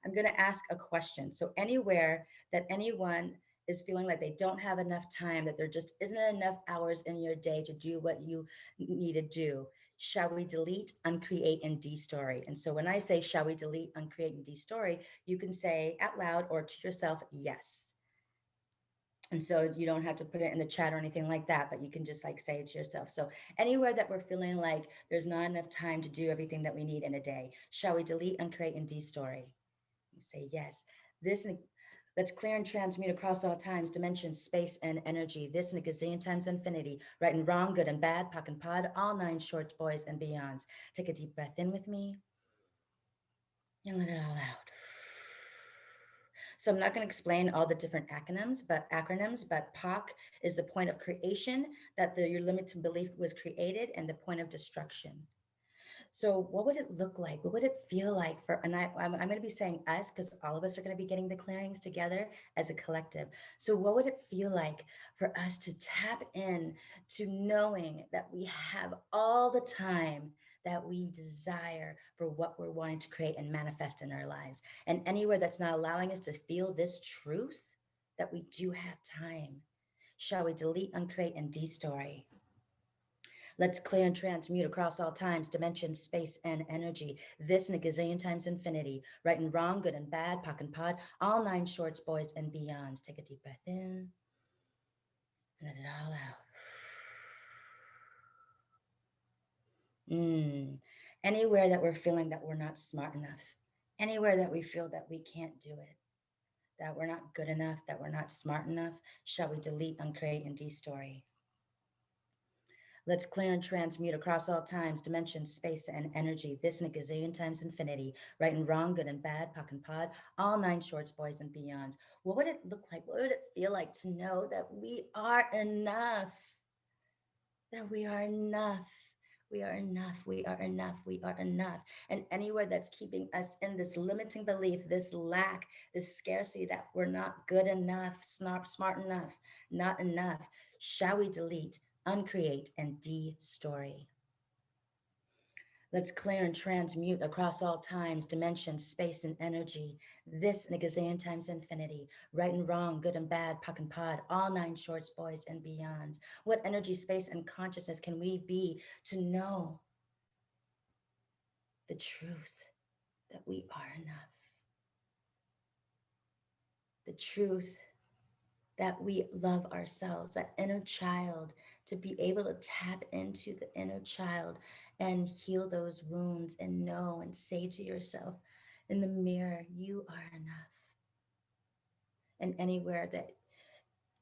I'm going to ask a question. So anywhere that anyone is feeling like they don't have enough time, that there just isn't enough hours in your day to do what you need to do, shall we delete, uncreate, and de-story? And so when I say, shall we delete, uncreate, and de-story, you can say out loud or to yourself, yes. And so you don't have to put it in the chat or anything like that, but you can just like say it to yourself. So anywhere that we're feeling like there's not enough time to do everything that we need in a day, shall we delete, uncreate, and de-story? You say yes. Let's clear and transmute across all times, dimensions, space, and energy. This and a gazillion times infinity. Right and wrong, good and bad, POC and POD, all 9 shorts, boys, and beyonds. Take a deep breath in with me and let it all out. So I'm not going to explain all the different acronyms, but POC is the point of creation, that your limited belief was created, and the point of destruction. So what would it look like? What would it feel like I'm going to be saying us because all of us are going to be getting the clearings together as a collective. So what would it feel like for us to tap in to knowing that we have all the time that we desire for what we're wanting to create and manifest in our lives? And anywhere that's not allowing us to feel this truth, that we do have time. Shall we delete, uncreate, and de-story? Let's clear and transmute across all times, dimensions, space, and energy. This and a gazillion times infinity. Right and wrong, good and bad, POC and POD, all 9 shorts, boys, and beyonds. Take a deep breath in. Let it all out. Anywhere that we're feeling that we're not smart enough. Anywhere that we feel that we can't do it. That we're not good enough, that we're not smart enough. Shall we delete, uncreate, and de-story? Let's clear and transmute across all times, dimensions, space, and energy. This and a gazillion times infinity. Right and wrong, good and bad, POC and POD, all 9 shorts, boys, and beyonds. What would it look like? What would it feel like to know that we are enough? That we are enough. We are enough. We are enough. We are enough. And anywhere that's keeping us in this limiting belief, this lack, this scarcity, that we're not good enough, smart enough, not enough, shall we delete, uncreate, and de-story? Let's clear and transmute across all times, dimensions, space, and energy. This and a gazillion times infinity. Right and wrong, good and bad, POC and POD, all 9 shorts, boys, and beyonds. What energy, space, and consciousness can we be to know the truth that we are enough? The truth that we love ourselves, that inner child, to be able to tap into the inner child and heal those wounds and know and say to yourself in the mirror, you are enough. And anywhere that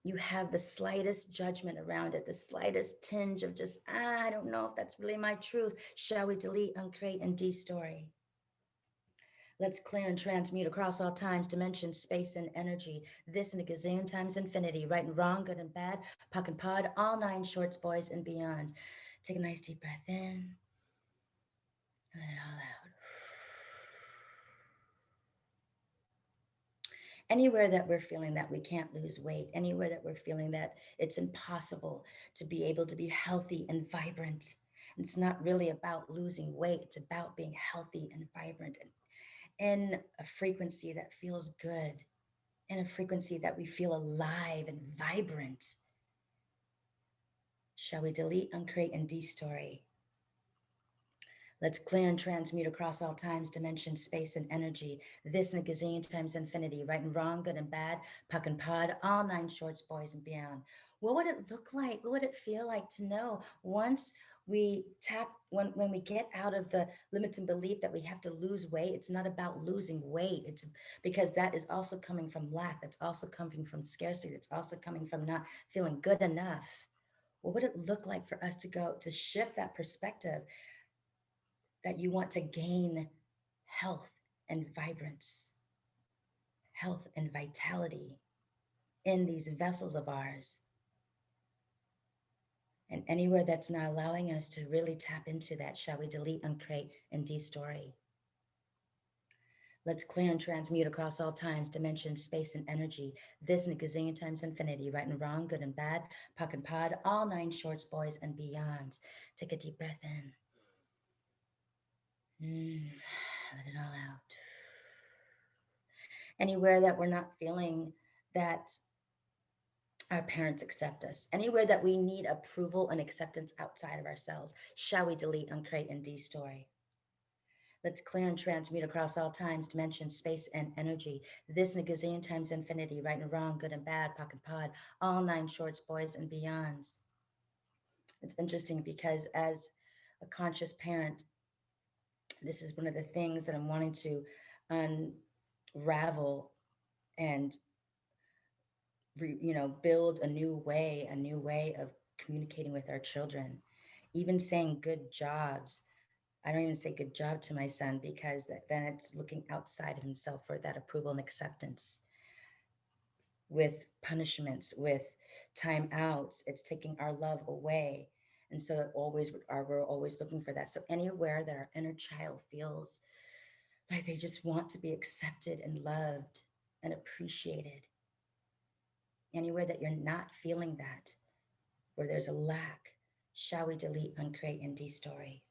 you have the slightest judgment around it, the slightest tinge of just, I don't know if that's really my truth, shall we delete, uncreate, and de-story? Let's clear and transmute across all times, dimensions, space, and energy. This and a gazillion times infinity, right and wrong, good and bad, puck and pod, all nine shorts, boys, and beyonds. Take a nice deep breath in. Let it all out. Anywhere that we're feeling that we can't lose weight, anywhere that we're feeling that it's impossible to be able to be healthy and vibrant. It's not really about losing weight. It's about being healthy and vibrant and in a frequency that feels good, in a frequency that we feel alive and vibrant. Shall we delete, uncreate, and destory? Let's clear and transmute across all times, dimensions, space, and energy. This and a gazillion times infinity, right and wrong, good and bad, puck and pod, all nine shorts, boys, and beyond. What would it look like? What would it feel like to know once we tap, when we get out of the limiting belief that we have to lose weight? It's not about losing weight. It's because that is also coming from lack. That's also coming from scarcity. That's also coming from not feeling good enough. What would it look like for us to go to shift that perspective that you want to gain health and vibrance, health and vitality in these vessels of ours? And anywhere that's not allowing us to really tap into that, shall we delete, uncreate, and destory? Let's clear and transmute across all times, dimensions, space, and energy. This and a gazillion times infinity, right and wrong, good and bad, puck and pod, all nine shorts, boys, and beyonds. Take a deep breath in. Let it all out. Anywhere that we're not feeling that our parents accept us, anywhere that we need approval and acceptance outside of ourselves, shall we delete, uncreate, and destory? Let's clear and transmute across all times, dimensions, space, and energy. This and a gazillion times infinity, right and wrong, good and bad, puck and pod, all nine shorts, boys, and beyonds. It's interesting because as a conscious parent, this is one of the things that I'm wanting to unravel and build a new way of communicating with our children. Even saying good jobs. I don't even say good job to my son because then it's looking outside of himself for that approval and acceptance. With punishments, with timeouts, it's taking our love away. And so we're always looking for that. So anywhere that our inner child feels like they just want to be accepted and loved and appreciated, anywhere that you're not feeling that, where there's a lack, shall we delete, uncreate, and destory?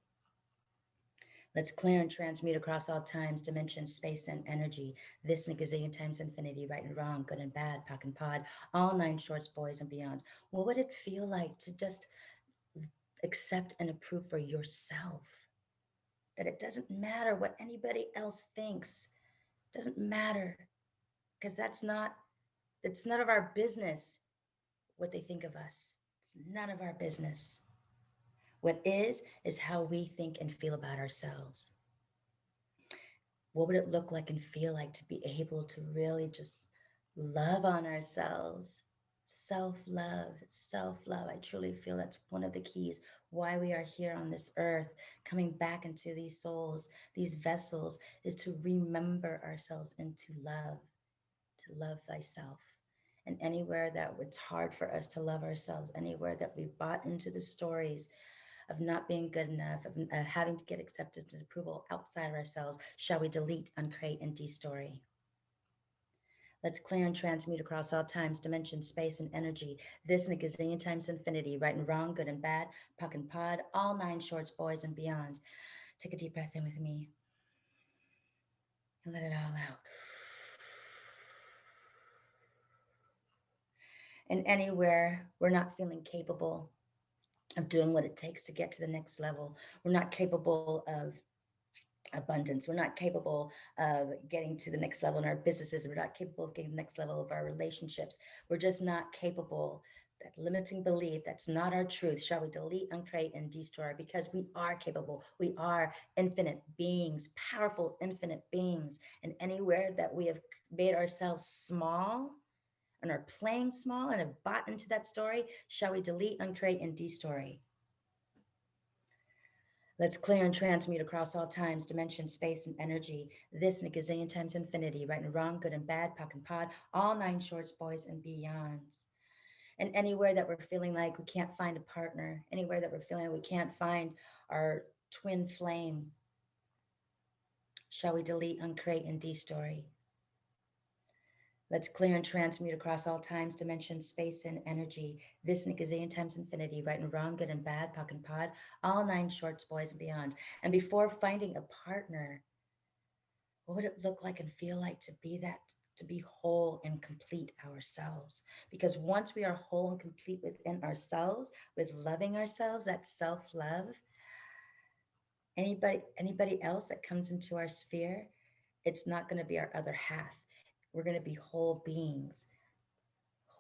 Let's clear and transmute across all times, dimensions, space, and energy. This and a gazillion times infinity, right and wrong, good and bad, puck and pod, all nine shorts, boys, and beyonds. What would it feel like to just accept and approve for yourself? That it doesn't matter what anybody else thinks. It doesn't matter, because it's none of our business what they think of us. It's none of our business. What is how we think and feel about ourselves. What would it look like and feel like to be able to really just love on ourselves? Self-love, self-love. I truly feel that's one of the keys why we are here on this earth, coming back into these souls, these vessels, is to remember ourselves and to love thyself. And anywhere that it's hard for us to love ourselves, anywhere that we've bought into the stories of not being good enough, of having to get acceptance and approval outside of ourselves, shall we delete, uncreate, and destory? Let's clear and transmute across all times, dimensions, space, and energy. This and a gazillion times infinity, right and wrong, good and bad, puck and pod, all nine shorts, boys, and beyonds. Take a deep breath in with me. And let it all out. And anywhere we're not feeling capable of doing what it takes to get to the next level, we're not capable of abundance, we're not capable of getting to the next level in our businesses, we're not capable of getting to the next level of our relationships, we're just not capable. That limiting belief, that's not our truth, shall we delete, uncreate, and destroy? Because we are capable. We are infinite beings, powerful infinite beings. And anywhere that we have made ourselves small and are playing small and have bought into that story, shall we delete, uncreate, and destory? Let's clear and transmute across all times, dimensions, space, and energy. This and a gazillion times infinity, right and wrong, good and bad, POC and POD, all 9 shorts, boys, and beyonds. And anywhere that we're feeling like we can't find a partner, anywhere that we're feeling like we can't find our twin flame, shall we delete, uncreate, and de-story? Let's clear and transmute across all times, dimensions, space, and energy. This and a gazillion times infinity, right and wrong, good and bad, POC and POD, all 9 shorts, boys, and beyonds. And before finding a partner, what would it look like and feel like to be that, to be whole and complete ourselves? Because once we are whole and complete within ourselves, with loving ourselves, that self-love, anybody else that comes into our sphere, it's not going to be our other half. We're going to be whole beings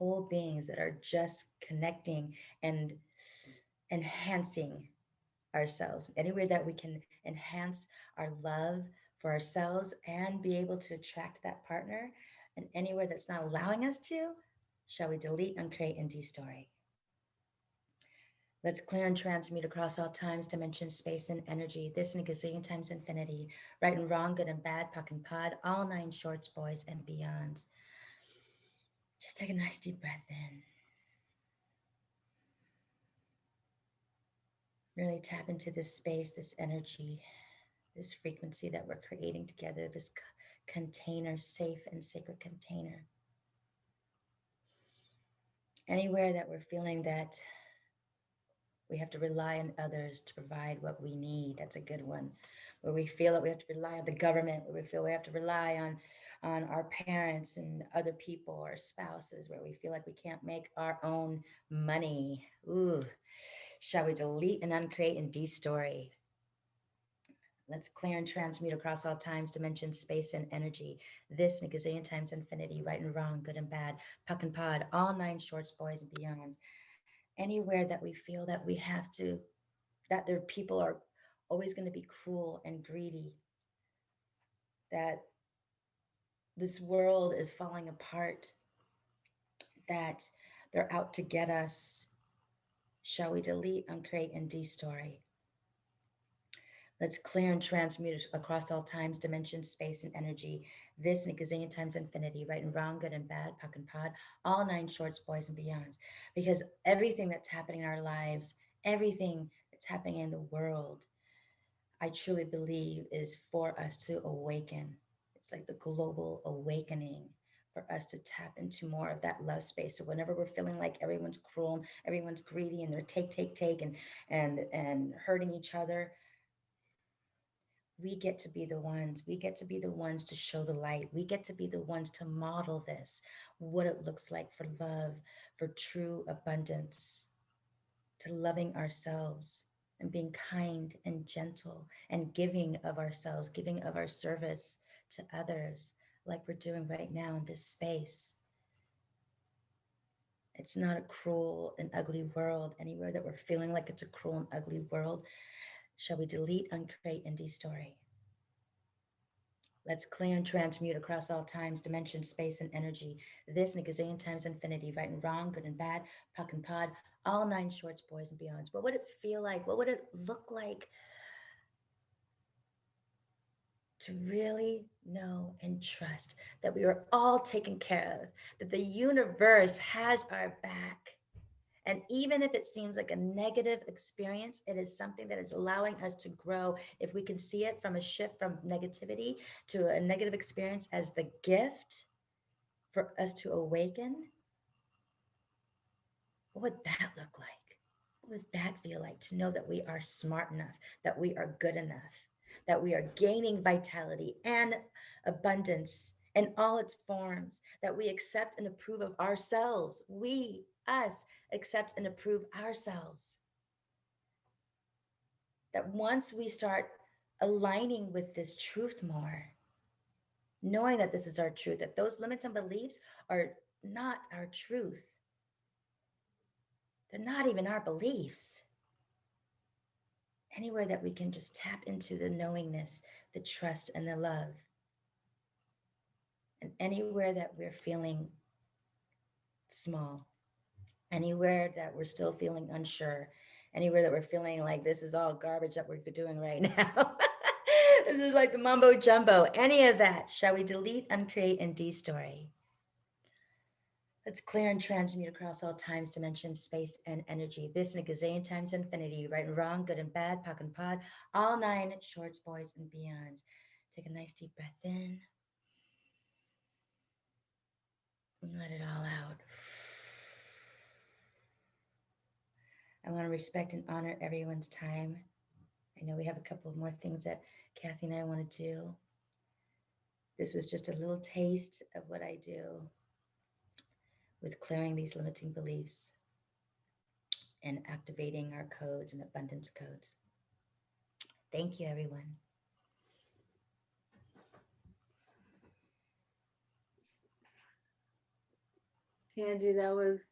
that are just connecting and enhancing ourselves. Anywhere that we can enhance our love for ourselves and be able to attract that partner, and anywhere that's not allowing us to, shall we delete, uncreate, and de-story? Let's clear and transmute across all times, dimensions, space, and energy. This and a gazillion times infinity, right and wrong, good and bad, POC and POD, all 9 shorts, boys, and beyonds. Just take a nice deep breath in. Really tap into this space, this energy, this frequency that we're creating together, this container, safe and sacred container. Anywhere that we're feeling that we have to rely on others to provide what we need, that's a good one. Where we feel that we have to rely on the government, where we feel we have to rely on our parents and other people, our spouses, where we feel like we can't make our own money. Ooh, shall we delete and uncreate and de-story? Let's clear and transmute across all times, dimensions, space, and energy. This and a gazillion times infinity, right and wrong, good and bad, POC and POD, all 9 shorts, boys, and beyonds. Anywhere that we feel that we have to, that their people are always going to be cruel and greedy, that this world is falling apart, that they're out to get us, shall we delete, uncreate, and de-story? Let's clear and transmute across all times, dimensions, space, and energy. This and a gazillion times infinity, right and wrong, good and bad, POC and POD, all 9 shorts, boys, and beyonds. Because everything that's happening in our lives, everything that's happening in the world, I truly believe is for us to awaken. It's like the global awakening for us to tap into more of that love space. So whenever we're feeling like everyone's cruel, everyone's greedy, and they're take, and hurting each other, we get to be the ones, to show the light. We get to be the ones to model this, what it looks like for love, for true abundance, to loving ourselves and being kind and gentle and giving of ourselves, giving of our service to others, like we're doing right now in this space. It's not a cruel and ugly world. Anywhere that we're feeling like it's a cruel and ugly world, shall we delete, uncreate, and de-story? Let's clear and transmute across all times, dimensions, space, and energy. This and a gazillion times infinity, right and wrong, good and bad, POC and POD, all 9 shorts, boys, and beyonds. What would it feel like? What would it look like to really know and trust that we are all taken care of, that the universe has our back? And even if it seems like a negative experience, it is something that is allowing us to grow. If we can see it from a shift from negativity to a negative experience as the gift for us to awaken, what would that look like? What would that feel like to know that we are smart enough, that we are good enough, that we are gaining vitality and abundance in all its forms, that we accept and approve of ourselves. We, us, accept and approve ourselves. That once we start aligning with this truth more, knowing that this is our truth, that those limits and beliefs are not our truth. They're not even our beliefs. Anywhere that we can just tap into the knowingness, the trust, and the love. And anywhere that we're feeling small, anywhere that we're still feeling unsure, anywhere that we're feeling like this is all garbage that we're doing right now. This is like the mumbo jumbo. Any of that, shall we delete, uncreate, and de-story? Let's clear and transmute across all times, dimensions, space, and energy. This and a gazillion times infinity, right and wrong, good and bad, POC and pod, all 9 shorts, boys, and beyonds. Take a nice deep breath in. And let it all out. I want to respect and honor everyone's time. I know we have a couple of more things that Kathy and I want to do. This was just a little taste of what I do with clearing these limiting beliefs and activating our codes and abundance codes. Thank you, everyone. Tangee, that was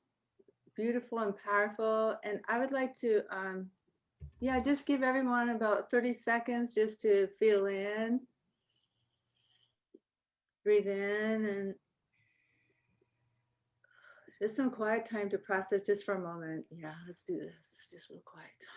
beautiful and powerful. And I would like to, just give everyone about 30 seconds just to feel in, breathe in, and just some quiet time to process just for a moment. Yeah, let's do this. Just real quiet time.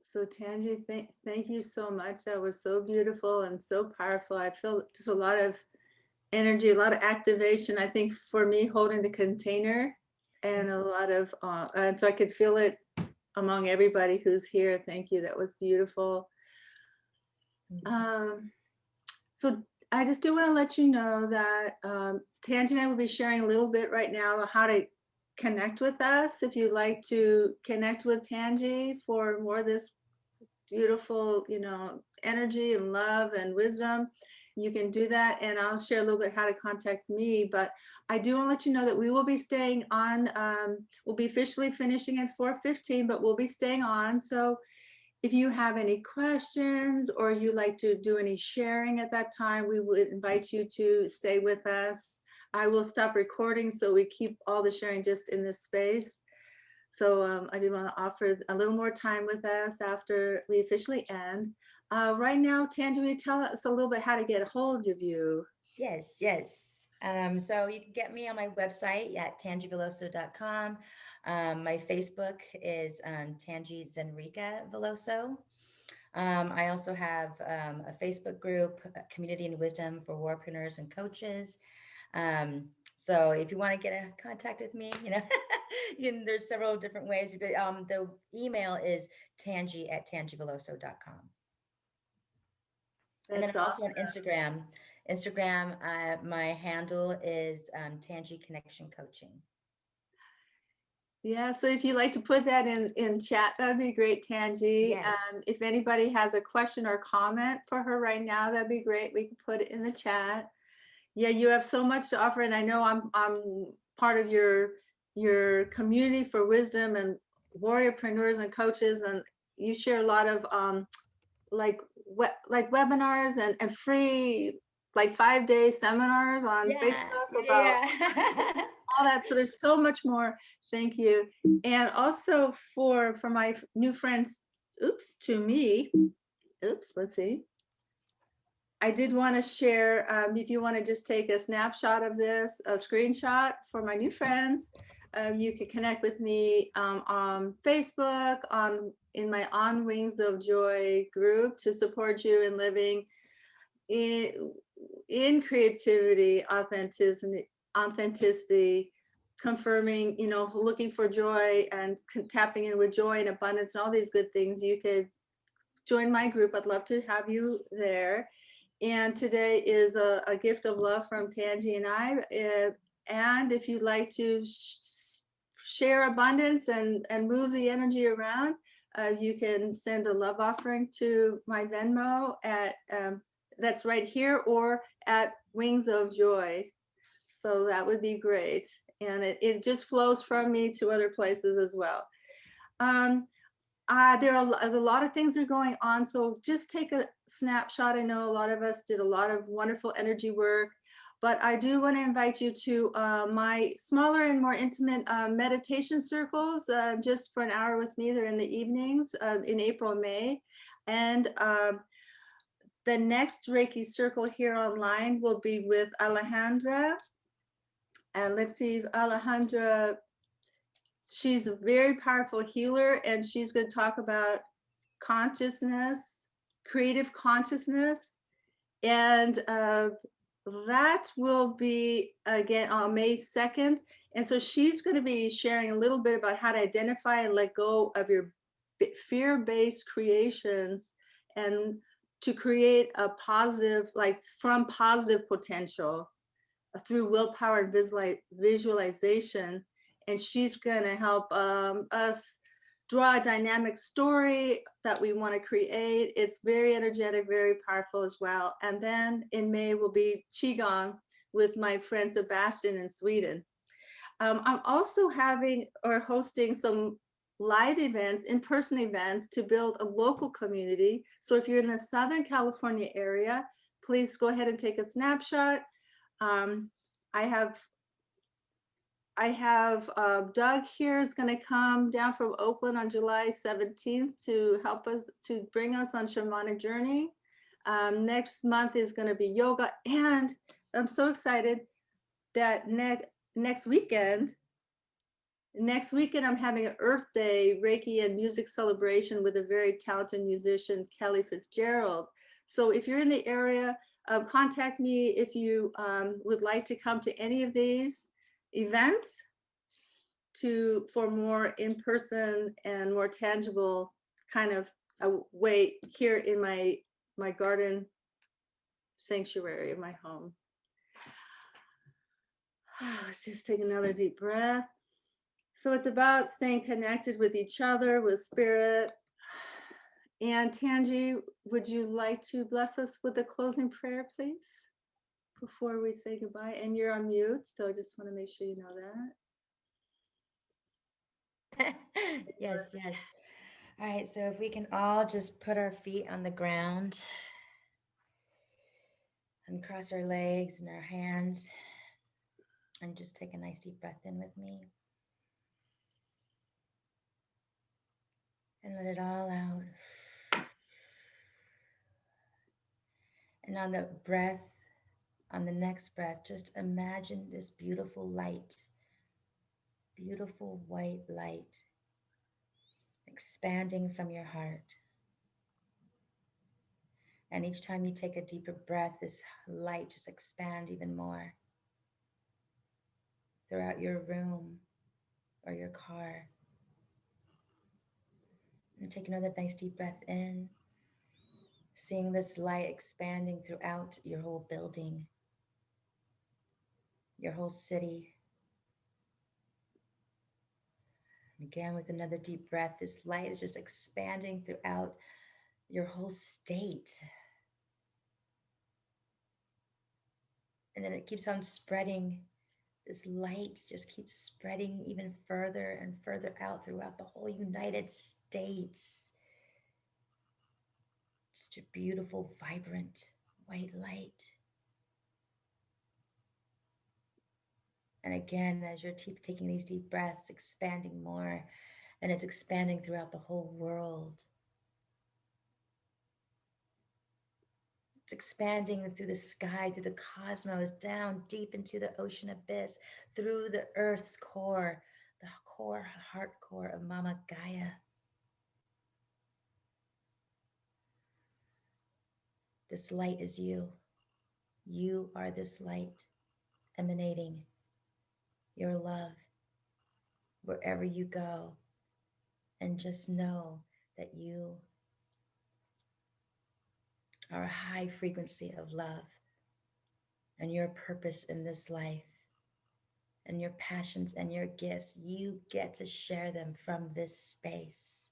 So Tangee, thank you so much. That was so beautiful and so powerful. I feel just a lot of energy, a lot of activation. I think for me, holding the container, and a lot of, and so I could feel it among everybody who's here. Thank you. That was beautiful. So I just do want to let you know that Tangee and I will be sharing a little bit right now about how to connect with us. If you'd like to connect with Tangee for more of this beautiful, energy and love and wisdom, you can do that. And I'll share a little bit how to contact me. But I do want to let you know that we will be staying on. We'll be officially finishing at 4:15, but we'll be staying on. So if you have any questions or you like to do any sharing at that time, we would invite you to stay with us. I will stop recording so we keep all the sharing just in this space. So I did want to offer a little more time with us after we officially end. Right now, Tangee, will you tell us a little bit how to get a hold of you? Yes. So you can get me on my website at tangeeveloso.com. My Facebook is Tangee Zenryaka Veloso. I also have a Facebook group, Community and Wisdom for Warriorpreneurs and Coaches. So if you want to get in contact with me, there's several different ways. But the email is Tangee@tangeeveloso.com. And then I'm also on Instagram. My handle is Tangee Connection Coaching. Yeah, so if you'd like to put that in chat, that'd be great, Tangee. Yes. If anybody has a question or comment for her right now, that'd be great. We can put it in the chat. Yeah, you have so much to offer, and I know I'm part of your community for wisdom and warriorpreneurs and coaches, and you share a lot of like webinars and free 5-day seminars on Facebook about all that. So there's so much more. Thank you. And also for my new friends, let's see. I did want to share, if you want to just take a snapshot of this, a screenshot for my new friends, you could connect with me on Facebook, in my On Wings of Joy group to support you in living in creativity, authenticity, confirming, looking for joy and tapping in with joy and abundance and all these good things. You could join my group. I'd love to have you there. And today is a gift of love from Tangee and I. And if you'd like to share abundance and move the energy around, you can send a love offering to my Venmo at that's right here, or at Wings of Joy. So that would be great. And it just flows from me to other places as well. There are a lot of things are going on. So just take a snapshot. I know a lot of us did a lot of wonderful energy work, but I do want to invite you to my smaller and more intimate meditation circles, just for an hour with me. They're in the evenings in April and May. And the next Reiki circle here online will be with Alejandra. And let's see if Alejandra, she's a very powerful healer, and she's going to talk about consciousness, creative consciousness. And that will be again on May 2nd. And so she's going to be sharing a little bit about how to identify and let go of your fear-based creations, and to create a positive, like from positive potential through willpower and visualization. And she's going to help us draw a dynamic story that we want to create. It's very energetic, very powerful as well. And then in May will be Qigong with my friend Sebastian in Sweden. I'm also having or hosting some live events, in-person events, to build a local community. So if you're in the Southern California area, please go ahead and take a snapshot. I have Doug here is going to come down from Oakland on July 17th to help us, to bring us on shamanic journey. Next month is going to be yoga, and I'm so excited that next weekend I'm having an Earth Day Reiki and music celebration with a very talented musician, Kelly Fitzgerald. So if you're in the area, contact me if you would like to come to any of these events for more in-person and more tangible kind of a way here in my garden sanctuary in my home. Let's just take another deep breath. So it's about staying connected with each other, with spirit. And Tangee, would you like to bless us with a closing prayer, please, before we say goodbye? And you're on mute, so I just want to make sure you know that. Yes, yes. All right, so if we can all just put our feet on the ground and cross our legs and our hands, and just take a nice deep breath in with me. And let it all out. And on the breath, on the next breath, just imagine this beautiful light, beautiful white light, expanding from your heart. And each time you take a deeper breath, this light just expands even more throughout your room or your car. And take another nice deep breath in, seeing this light expanding throughout your whole building, your whole city. And again, with another deep breath, this light is just expanding throughout your whole state. And then it keeps on spreading. This light just keeps spreading even further and further out throughout the whole United States. It's such a beautiful, vibrant white light. And again, as you're taking these deep breaths, expanding more, and it's expanding throughout the whole world. It's expanding through the sky, through the cosmos, down deep into the ocean abyss, through the earth's core, the core, heart core of Mama Gaia. This light is you. You are this light emanating your love wherever you go. And just know that you are a high frequency of love, and your purpose in this life and your passions and your gifts. You get to share them from this space,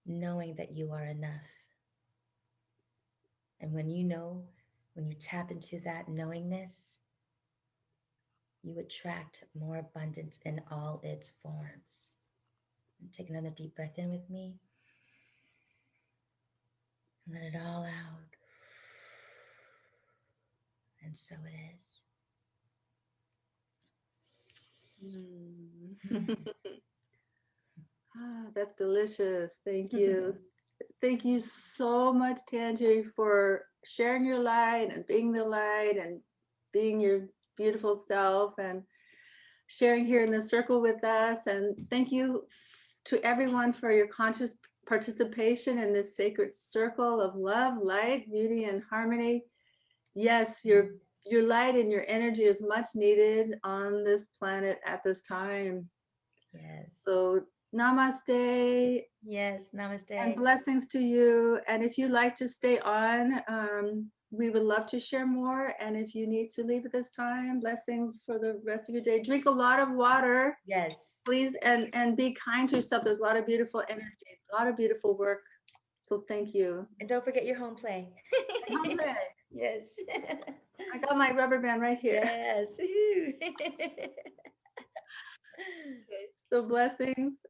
knowing that you are enough. And when you tap into that knowingness, you attract more abundance in all its forms. And take another deep breath in with me. And let it all out. And so it is. That's delicious. Thank you. Thank you so much, Tangee, for sharing your light and being the light and being your beautiful self and sharing here in the circle with us. And thank you to everyone for your conscious participation in this sacred circle of love, light, beauty, and harmony. Yes, your light and your energy is much needed on this planet at this time. Yes. So namaste. Yes, namaste. And blessings to you. And if you'd like to stay on, we would love to share more. And if you need to leave at this time, blessings for the rest of your day. Drink a lot of water. Yes. Please, and be kind to yourself. There's a lot of beautiful energy, a lot of beautiful work. So thank you. And don't forget your home play. Home play. Yes. I got my rubber band right here. Yes. Okay. So blessings.